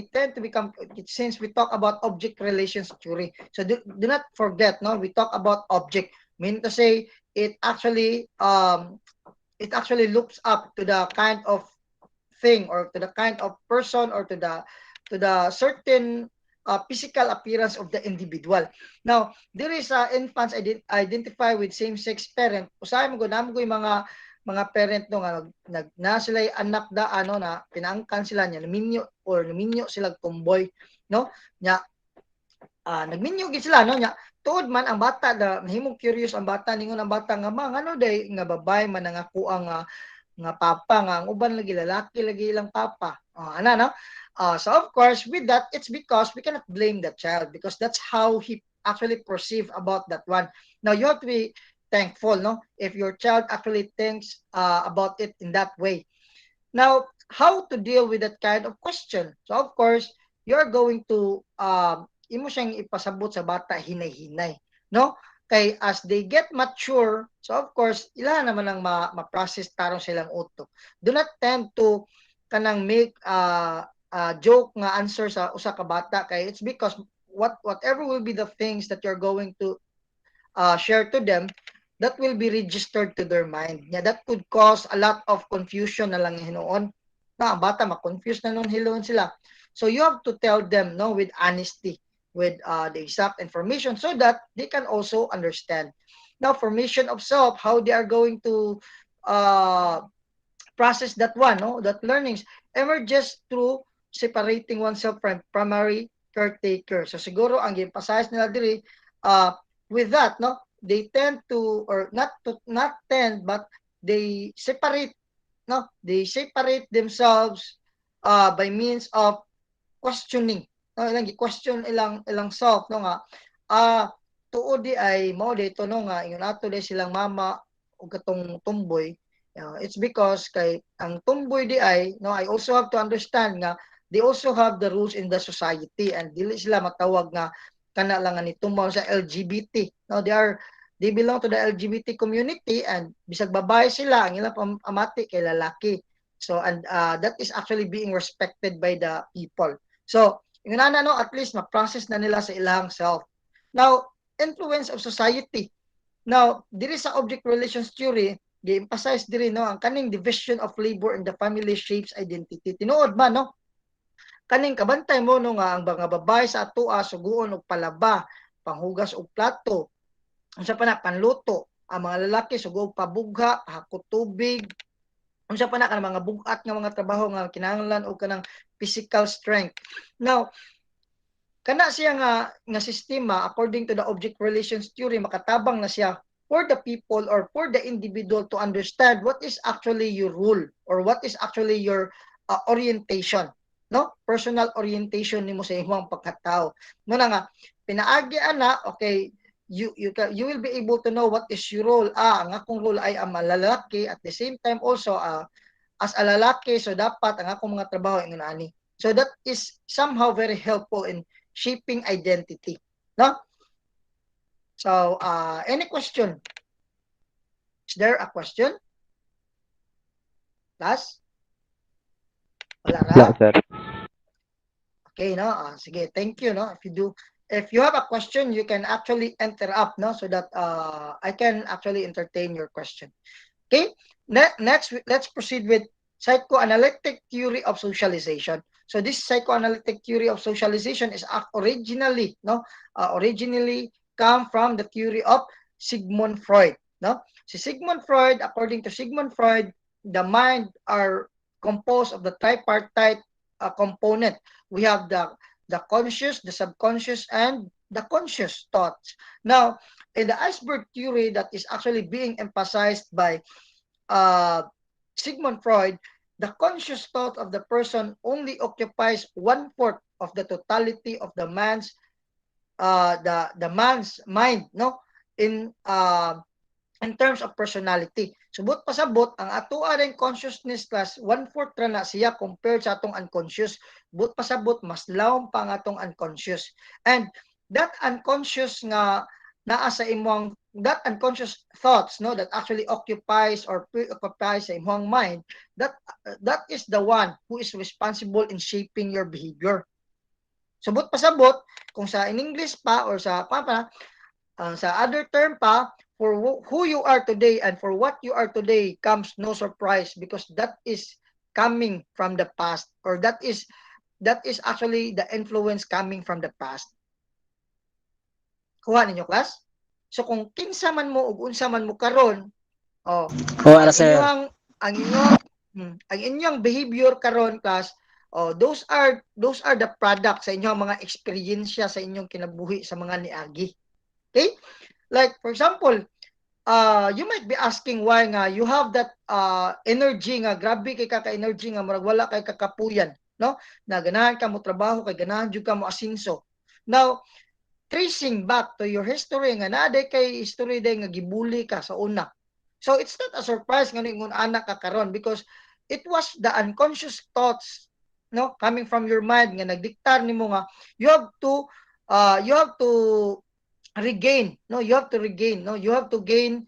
tend to become, since we talk about object relations theory. So do not forget, no, we talk about object, mean to say it actually looks up to the kind of thing or to the kind of person or to the certain physical appearance of the individual. Now, there is infants identify with same-sex parent. Usahay mo gunam ko yung mga parent no nga na sila anak da ano na pinaangkan sila niya naminyo sila tomboy, no? Nya nagminyo gid sila no nya tuod man ang bata da nahimong curious ang bata ningon ang bata nga ma ngano day nga babay man nga kuang nga papa nga ang uban lagi lalaki lagi ilang papa. Ana no? So of course with that it's because we cannot blame the child because that's how he actually perceive about that one. Now you have to be thankful, no, if your child actually thinks about it in that way. Now, how to deal with that kind of question? So of course, you're going to imo siyang ipasabot sa bata hinay-hinay, no? Kay as they get mature, so of course, ila naman ang ma-process tarong silang utok. Do not tend to kanang make joke nga answer sa usa ka bata kay it's because whatever will be the things that you're going to share to them, that will be registered to their mind. Yeah, that could cause a lot of confusion na lang hinoon. Na ang bata ma-confuse na nun hiloon sila. So you have to tell them, no, with honesty, with the exact information so that they can also understand. Now, formation of self, how they are going to process that one, no, that learnings emerges through separating oneself from primary caretaker. So siguro ang emphasize nila diri with that, no, they tend to or not tend but they separate, no, they separate themselves by means of questioning, no, ilang question ilang self, no, nga tuod di ay mao dito, no, nga ingon ato di silang mama ug katong tumboy. It's because kay ang tumboy di ay, no, I also have to understand nga they also have the rules in the society, and dili sila matawag nga kana lang ni tumaw sa LGBT, no, they belong to the LGBT community, and bisag babae sila, ang ilang amati kay lalaki. So, and that is actually being respected by the people. So, yung no, at least ma-process na nila sa ilang self. Now, influence of society. Now, diri sa object relations theory, gi-emphasize diri, no, ang kaning division of labor in the family shapes identity. Tinuod ba, no? Kaning kabantay mo, no, nga ang mga babae sa atoa suguon og palaba, panghugas og plato, unsa pa na panluto, ang mga lalaki sugo og pabugha, hakot tubig, unsa pa na kanang mga bugat nga mga trabaho nga kinahanglan og kanang physical strength. Now, kana siya nga sistema according to the object relations theory, makatabang na siya for the people or for the individual to understand what is actually your role or what is actually your orientation, no, personal orientation nimo sa imong pagkatao. Mo na nga pinaagi ana, okay, you will be able to know what is your role. Ang akong role ay ang lalaki, at the same time also as a lalaki, so dapat ang akong mga trabaho ingon ani. So that is somehow very helpful in shaping identity, no? So any question? Is there a question? Last? Wala ra? Wala, sir. Okay, no? Sige, thank you, no? If you have a question, you can actually enter up, no? So that I can actually entertain your question. Okay? Next, let's proceed with psychoanalytic theory of socialization. So this psychoanalytic theory of socialization is originally, no? Originally come from the theory of Sigmund Freud, no? Si Sigmund Freud, according to Sigmund Freud, the mind are composed of the tripartite component. We have the conscious, the subconscious, and the conscious thoughts. Now, in the iceberg theory that is actually being emphasized by Sigmund Freud, the conscious thought of the person only occupies 1/4 of the totality of the man's mind, no, in terms of personality. Subot pasabot ang atoa ring consciousness class 1/4 ra na siya compared sa atong unconscious. But pasabot mas lawom pa ang atong unconscious. And that unconscious nga naa sa imong, that unconscious thoughts, no, that actually occupies or preoccupies sa imong mind, that is the one who is responsible in shaping your behavior. Subot pasabot kung sa in English pa or sa sa other term pa, for who you are today and for what you are today comes no surprise, because that is coming from the past, or that is actually the influence coming from the past. Kuha ninyo, class? So kung kinsa man mo ug unsa man mo karon, oh, Wala, ang sir. ang inyong behavior karon, class, oh, those are the product sa inyong mga eksperyensya sa inyong kinabuhi sa mga niagi. Okay? Like for example, you might be asking why nga you have that energy nga grabe kay ka-energy nga murag wala kay kakapuyan, no? Na ganahan ka mo trabaho, kay ganahan jud ka mo asinso. Now, tracing back to your history nga naaday kay history day nga gibuli ka sa una. So it's not a surprise nga ningon anak ka karon, because it was the unconscious thoughts, no, coming from your mind nga nagdiktar nimo nga you have to regain, no, you have to gain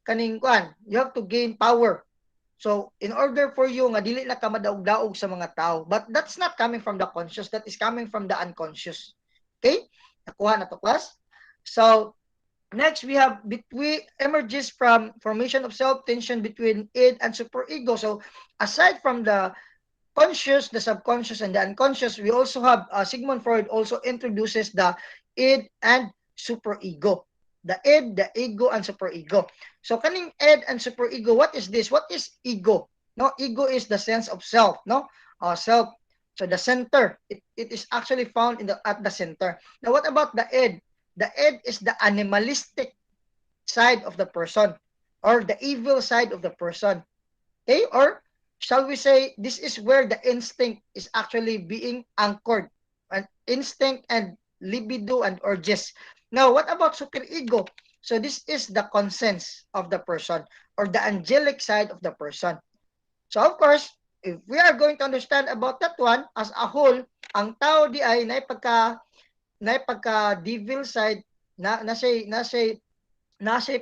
kaning kuan, you have to gain power. So in order for you nga dili na ka madaog-daog sa mga tao, but that's not coming from the conscious, that is coming from the unconscious. Okay, nakuha na to, class. So next we have between emerges from formation of self, tension between id and superego. So aside from the conscious, the subconscious, and the unconscious, we also have Sigmund Freud also introduces the id and superego. The id, the ego, and superego. So kaning id and superego, what is this? What is ego? No, ego is the sense of self, no? Self. So the center, it is actually found at the center. Now what about the id? The id is the animalistic side of the person, or the evil side of the person. Okay? Or shall we say, this is where the instinct is actually being anchored. An instinct and libido and urges. Now, what about superego? So this is the conscience of the person or the angelic side of the person. So of course, if we are going to understand about that one as a whole, ang tao di ay na devil side na say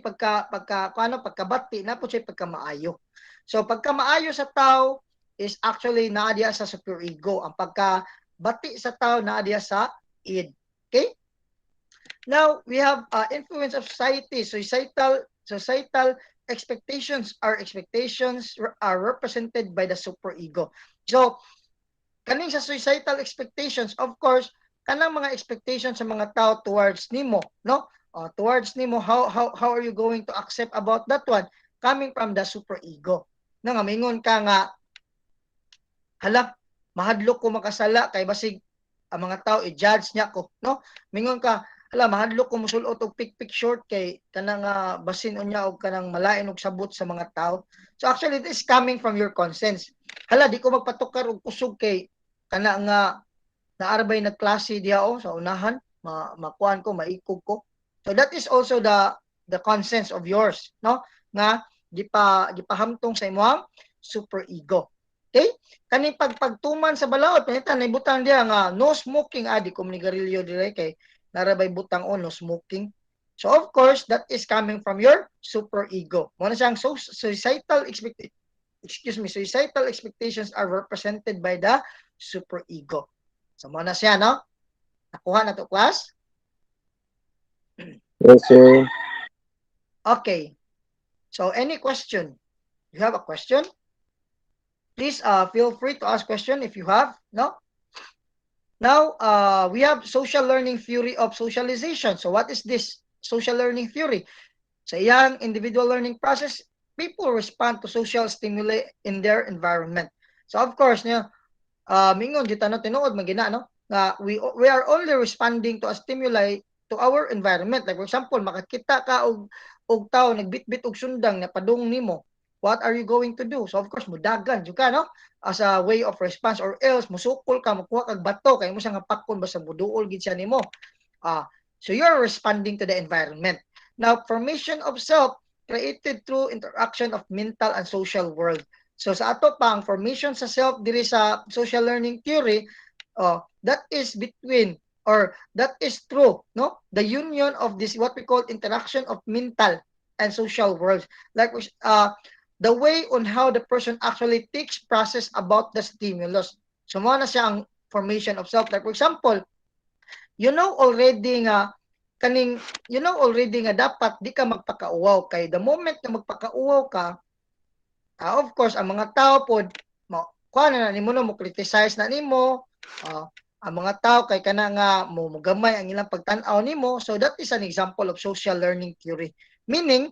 pagkabati na po siya pagkamaayo. So pagkamaayo sa tao is actually naa diya sa super ego. Ang pagkabati sa tao naa diya sa id. Okay? Now we have influence of society. Societal expectations are represented by the super ego. So kaning sa societal expectations, of course, kanang mga expectations sa mga tao towards nimo, no? Towards nimo, how are you going to accept about that one coming from the super ego? No, nga mingon ka nga hala, mahadlok ko makasala kay basig ang mga tao i-judge niya ko, no? Mingon ka hala, mahadlok ko musulot og pick short kay kanang basin unya og kanang malain og sabot sa mga tao. So actually this is coming from your conscience. Hala, di ko magpatukar og kusog kay kana nga naarbay na klase diha sa unahan, makuan ko, maikog ko. So that is also the conscience of yours, no? Nga gipahamtong sa imong super ego. Okay? Kani pagtuman sa balaod, panitan na butang diha nga no smoking, di ko manigarilyo dire kay narabay butang no smoking. So of course, that is coming from your super ego. Mo na siyang societal expectations are represented by the super ego. So mo na siya, no? Nakuha na to, class? Yes, sir. Okay. So any question? You have a question? Please feel free to ask question if you have, no? Now, we have social learning theory of socialization. So what is this social learning theory? Sa iyang individual learning process, people respond to social stimuli in their environment. So of course, mingon kita no tinuod magina, no? We are only responding to a stimuli to our environment. Like for example, makakita ka og tao nagbitbit og sundang na padung nimo. What are you going to do? So of course, mudagan jud ka, no? As a way of response, or else musukol ka, makuha kag bato kay mo siya nga pakon basta muduol gid siya nimo. So you're responding to the environment. Now, formation of self created through interaction of mental and social world. So sa ato pang formation sa self diri sa social learning theory, that is between, or that is true, no? The union of this what we call interaction of mental and social worlds. Like the way on how the person actually takes process about the stimulus. So mo na siya ang formation of self. Like for example, you know already nga dapat di ka magpakauwaw kay the moment na magpakauwaw ka, of course ang mga tao pod kuha na nimo no mo criticize na nimo, ang mga tao kay kana nga mo gamay ang ilang pagtan-aw nimo. So that is an example of social learning theory, meaning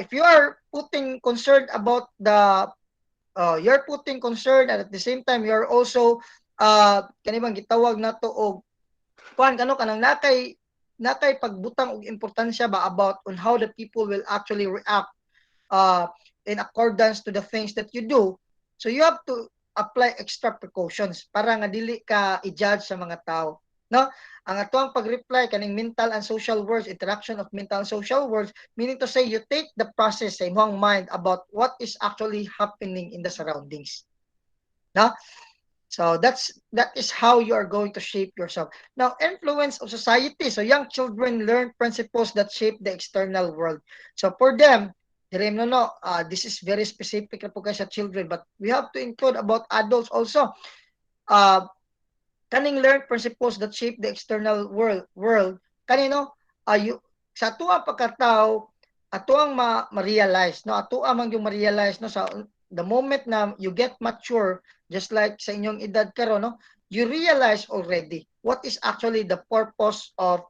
if you are putting concern about you're putting concern, and at the same time you're also kanibang gitawag nato og kuan kanang nakay pagbutang og importansya ba about on how the people will actually react in accordance to the things that you do. So you have to apply extra precautions para nga dili ka i-judge sa mga tao, no? Ang atoang pag-reply kaning mental and social words, interaction of mental and social words, meaning to say you take the process sa imong mind about what is actually happening in the surroundings, no? So that is how you are going to shape yourself. Now, influence of society. So young children learn principles that shape the external world. So for them, this is very specific na po sa children, but we have to include about adults also. Kaning learn principles that shape the external world. Kanino? Sa atuang pagkatao, atuang ma-realize, no? Atuang man yung ma-realize, no? Sa the moment na you get mature, just like sa inyong edad karon, no? You realize already what is actually the purpose of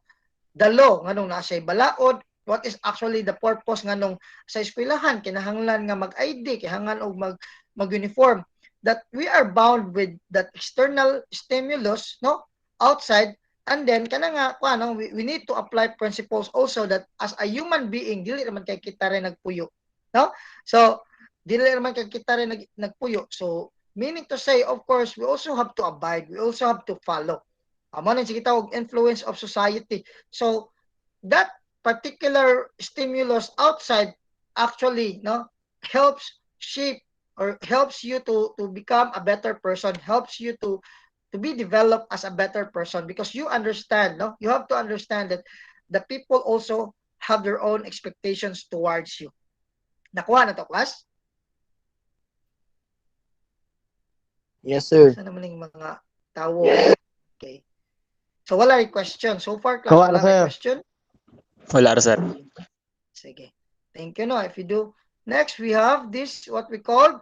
the law nganong nasa balaod, what is actually the purpose nganong sa eskwelahan kinahanglan nga mag-ID, kinahanglan og mag-uniform, that we are bound with that external stimulus, no, outside, and then kana nga kuano we need to apply principles also that as a human being dili naman kay kita rin nagpuyo, no? So dili naman kay kita rin nagpuyo. So meaning to say, of course, we also have to abide, we also have to follow. Amo na sige tawag influence of society. So that particular stimulus outside actually helps shape or helps you to become a better person, helps you to be developed as a better person, because you understand, you have to understand that the people also have their own expectations towards you. Nakuha na to, class? Yes, sir. Saan naman yung mga tawo? Okay. So wala yung question. So far, class, Kawa na, wala may sir. question? Wala ra, sir. Sige. Thank you, no? If you do. Next, we have this, what we call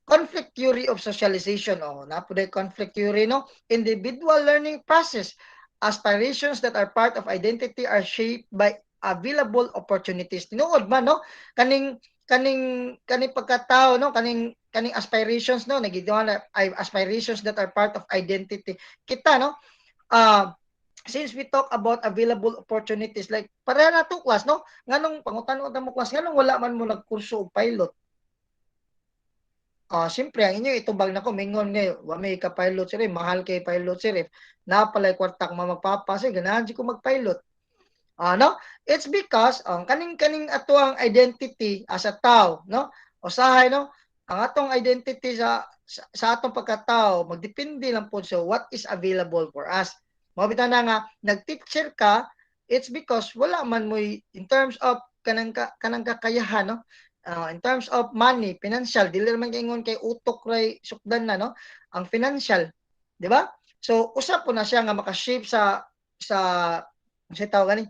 conflict theory of socialization. Napuday conflict theory, no? Individual learning process. Aspirations that are part of identity are shaped by available opportunities. Tinuod man, no? Kaning pagkatao, no? Kaning aspirations, no? Nagiduan na aspirations that are part of identity. Kita, no? Since we talk about available opportunities, like pareha na to, class, no? Nganong pangutan mo, class, nganong wala man mo nagkurso og pilot? Siyempre, ang inyo itubag na ko, mingon nga, wa may ka-pilot sir, mahal kay pilot sir, napalay kwarta kung magpapasay, ganahan ko mag-pilot. No? It's because, kaning ato ang identity as a tao, no? Usahay, no? Ang atong identity sa atong pagkatao, magdepende lang po sa what is available for us. Mabita na nga, nag-teacher ka, it's because wala man mo, in terms of kanang kakayahan, no? In terms of money, financial, dili naman kaingon kay utok ray sukdan na, no? Ang financial, di ba? So usa po na siya nga maka-shape sa tawag gani,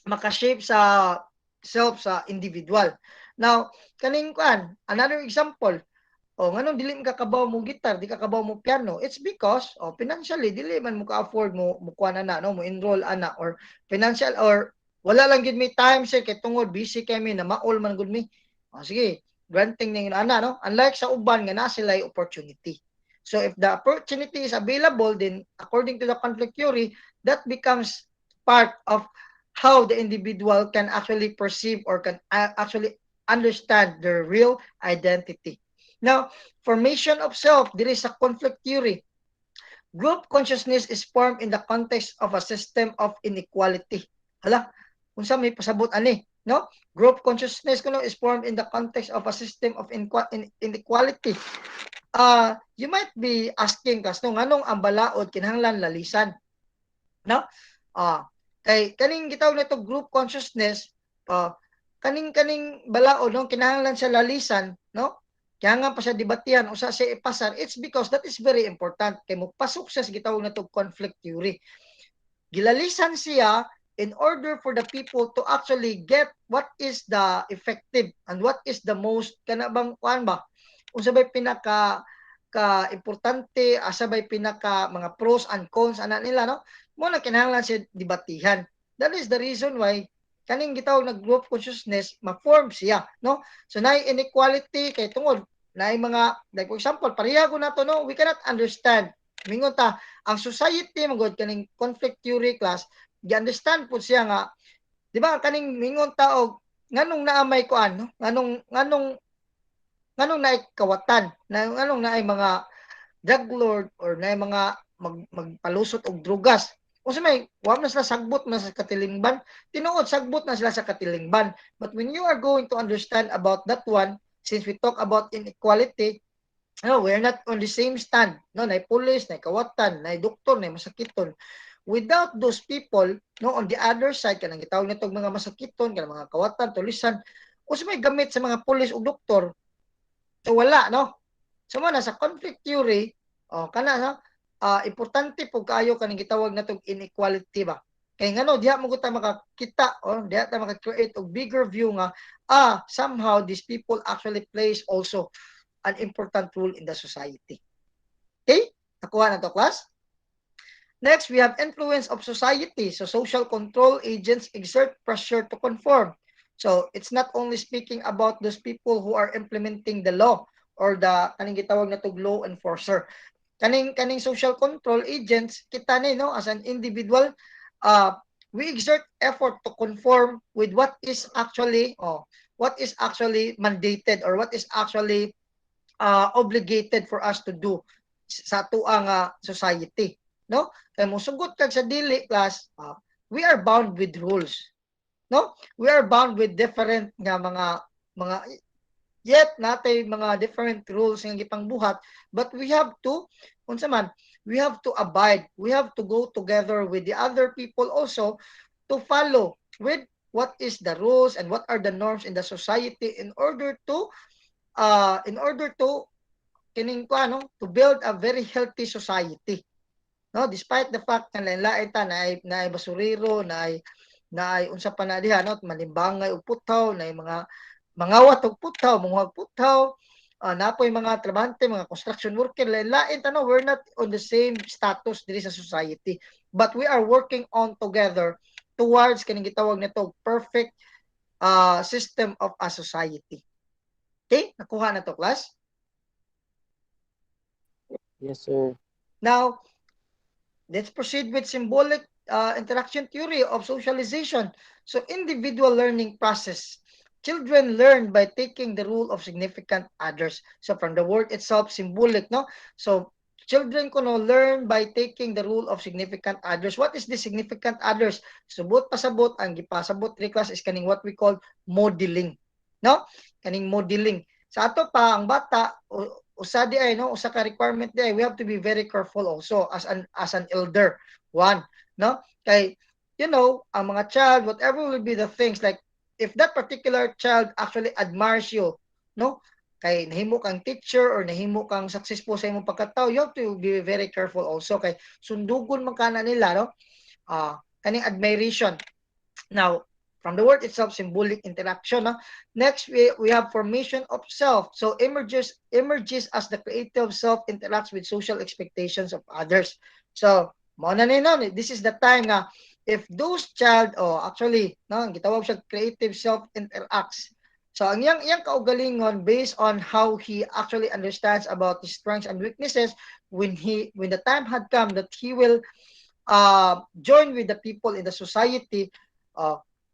maka-shape sa self sa individual. Now, kaning kuan, another example, nganong dili mo kakabaw mo gitar, di kakabaw mo piano? It's because financially dili man mo ka-afford mo kuan ana, no? Mo enroll ana, or financial, or wala lang gid mi time sir kay tungod busy kay mi na maol man gud mi. Sige, granting ning ana, no? Unlike sa uban nga na sila opportunity. So if the opportunity is available, then according to the conflict theory, that becomes part of how the individual can actually perceive or can actually understand their real identity. Now, formation of self, there is a conflict theory. Group consciousness is formed in the context of a system of inequality. Hala, unsa may pasabot ani, no? Group consciousness kuno is formed in the context of a system of inequality. You might be asking kas no, nganong ang balaod kinahanglan lalisan, no? Kay kaning gitawag na to group consciousness, kaning balaod no kinahanglan sa lalisan, no? Kaya nga pa siya debatihan usa siya ipasar. It's because that is very important kay mo pasok siya sa gitawag na to conflict theory. Gilalisan siya in order for the people to actually get what is the effective and what is the most kanabang kuan ba, unsa bay pinaka importante, asa bay pinaka mga pros and cons ana nila, no? Mo na kinahanglan siya debatihan. That is the reason why kaning gitawag na group consciousness ma-form siya, no? So naay inequality kay tungod naay mga, like for example, pareha ko na to, no? We cannot understand, mingon ta ang society magod kaning conflict theory, class, gi-understand po siya nga, di ba, kaning mingon taog nganong naamay kuan, no? nganong naay kawatan, nganong naay mga drug lord or naay mga magpalusot og drugas. Unsa may wa na sila sagbot na sa katilingban, tinuod sagbot na sila sa katilingban. But when you are going to understand about that one, since we talk about inequality, no, we're not on the same stand, no? Naay pulis, naay kawatan, naay doktor, naay masakiton. Without those people, no, on the other side, kanang gitawag nitong mga masakiton, kanang mga kawatan, tulisan, unsa may gamit sa mga pulis o doktor? So wala, no? So man sa conflict theory, kana, no? Importante po kayo kanang gitawag natong inequality ba? Kay ngano diha mo ta makakita, diha ta maka-create og bigger view nga somehow these people actually plays also an important role in the society. Okay? Nakuha na to, class? Next, we have influence of society. So social control agents exert pressure to conform. So it's not only speaking about those people who are implementing the law or the kaning gitawag na tog law enforcer. Kaning social control agents kita ni, no, as an individual, we exert effort to conform with what is actually mandated, or what is actually obligated for us to do sa atuang society, no? Kay mosugot kag sa dili class, we are bound with rules, no? We are bound with different nga mga yet natay mga different rules nga gipangbuhat, but we have to unsa man, we have to abide, we have to go together with the other people also to follow with what is the rules and what are the norms in the society in order to kining ko ano, to build a very healthy society, no? Despite the fact na lain-lain ta na ay basurero, na ay unsa pa na diha, no? Malimbangay og putaw, na ay mangawat og putaw, munghag putaw, napoy mga trabahante, mga construction worker, lain-lain ta, no? We're not on the same status diri sa society, but we are working on together towards kining gitawag nito perfect system of a society. Okay, nakuha na to, class. Yes, sir. Now, let's proceed with symbolic interaction theory of socialization. So, individual learning process. Children learn by taking the role of significant others. So, from the word itself, symbolic, no? So, children kuno learn by taking the role of significant others. What is the significant others? Subot pasabot, ang gipasabot ni class is kaning what we call modeling, no? Kaning modeling. Sa ato pa, ang bata, usa di ay, no, usa ka requirement di ay, we have to be very careful also as an elder one, no? Kay ang mga child, whatever will be the things, like if that particular child actually admires you, no, kay nahimo kang teacher or nahimo kang successful sa imong pagkatao, you have to be very careful also kay sundugon man kana nila, no, kaning admiration. Now, from the word itself, symbolic interaction. No? Next, we have formation of self. So emerges as the creative self interacts with social expectations of others. So, mo na no, this is the time nga if those child, actually, no, gitawag siya creative self interacts. So, ang yang kaugalingon based on how he actually understands about his strengths and weaknesses when the time had come that he will join with the people in the society,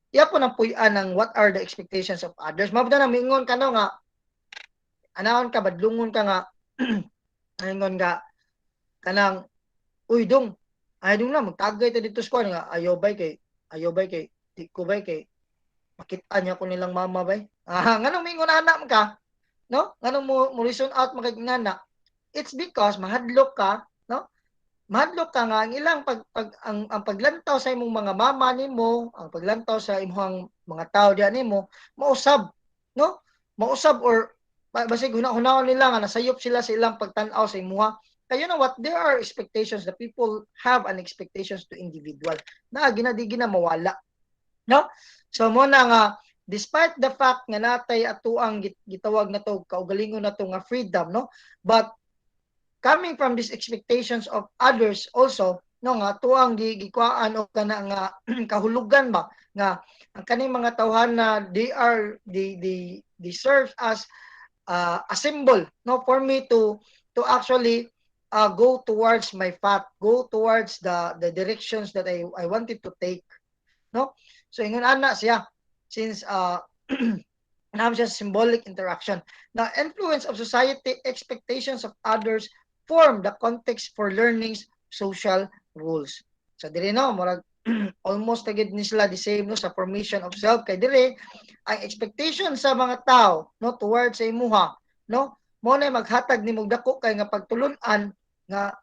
iya po nang puy-an ng what are the expectations of others. Mabda na mingon ka no nga, anaon ka, badlungon ka nga, mingon nga, kanang, uy dong, ay dong na, magtagay ta dito sa nga, ayaw bay kay, di ko bay kay, makita niya ko nilang mama bay. Nganong mingon anak ka, no? Nganong mo reason out makikingana? It's because mahadlok ka, no? Mahadlok ka nga ang ilang ang paglantaw sa imong mga mama nimo, ang paglantaw sa imong mga tao diyan nimo, mausab, no? Mausab or basig hunahunahon nila nga nasayop sila sa ilang pagtan-aw sa imuha. Kaya you know what, there are expectations, the people have an expectations to individual na ginadigi na mawala, no? So mo na nga despite the fact nga natay atuang gitawag na to kaugalingon na to nga freedom, no? But coming from these expectations of others also, no, nga tuang gikuan o kana nga kahulugan ba nga ang kaning mga tawhana, they serve as a symbol, no, for me to actually go towards my path, go towards the directions that I wanted to take, no? So ingon ana siya since now just symbolic interaction. Now, influence of society, expectations of others form the context for learning's social rules. So, diri no, murag almost tagid ni sila the same no sa formation of self kay diri ang expectation sa mga tao no towards sa imuha, no, mo na maghatag nimong dako kay nga pagtulun-an nga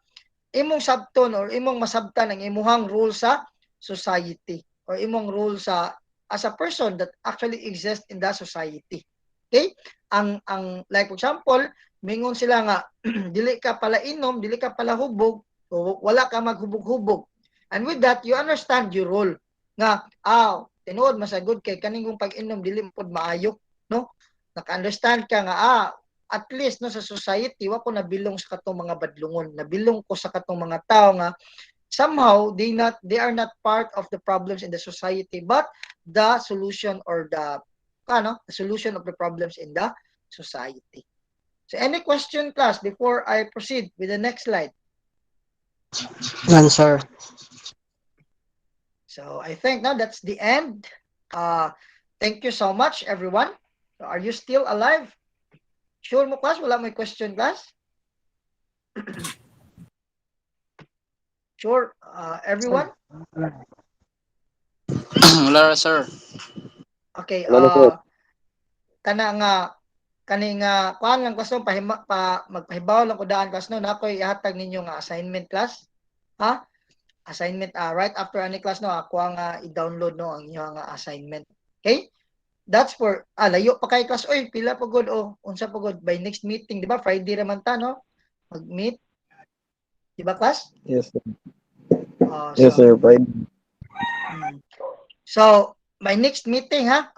imong sabton or imong masabtan ang imuhang rule sa society or imong rule sa as a person that actually exists in the society. Okay? Ang like for example, mingon sila nga dili ka pala inom, dili ka pala hubog, o wala ka maghubog-hubog. And with that, you understand your role. Nga, tinuod masagod kay kaning pag-inom dili pod maayo, no? Naka-understand ka nga at least no sa society wa ko nabilong sa katong mga badlungon, nabilong ko sa katong mga tao nga somehow they are not part of the problems in the society but the solution or the solution of the problems in the society. So any question, class, before I proceed with the next slide? None, sir. So I think now that's the end. Thank you so much, everyone. So are you still alive? Sure mo, class? Wala may question, class? Sure, everyone? Wala, sir. Okay, Wala na, sir. kana nga kani nga kuan lang class no magpahibaw lang ko daan class no nakoy ihatag ninyo nga assignment class. Ha? Assignment right after ani class no ako nga i-download no ang inyo nga assignment. Okay? That's for layo pa kay class. Oy, pila pa good unsa pa good by next meeting, di ba? Friday raman ta no? Mag-meet. Di ba class? Yes, sir. So Yes, sir. Bye. So, my next meeting ha,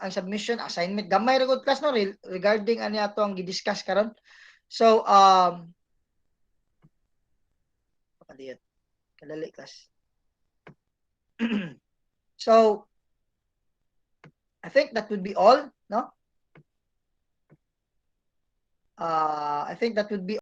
ang submission assignment gamay ra gud class no regarding ani ato ang gi-discuss karon. So, kadali class. So, I think that would be all, no? I think that would be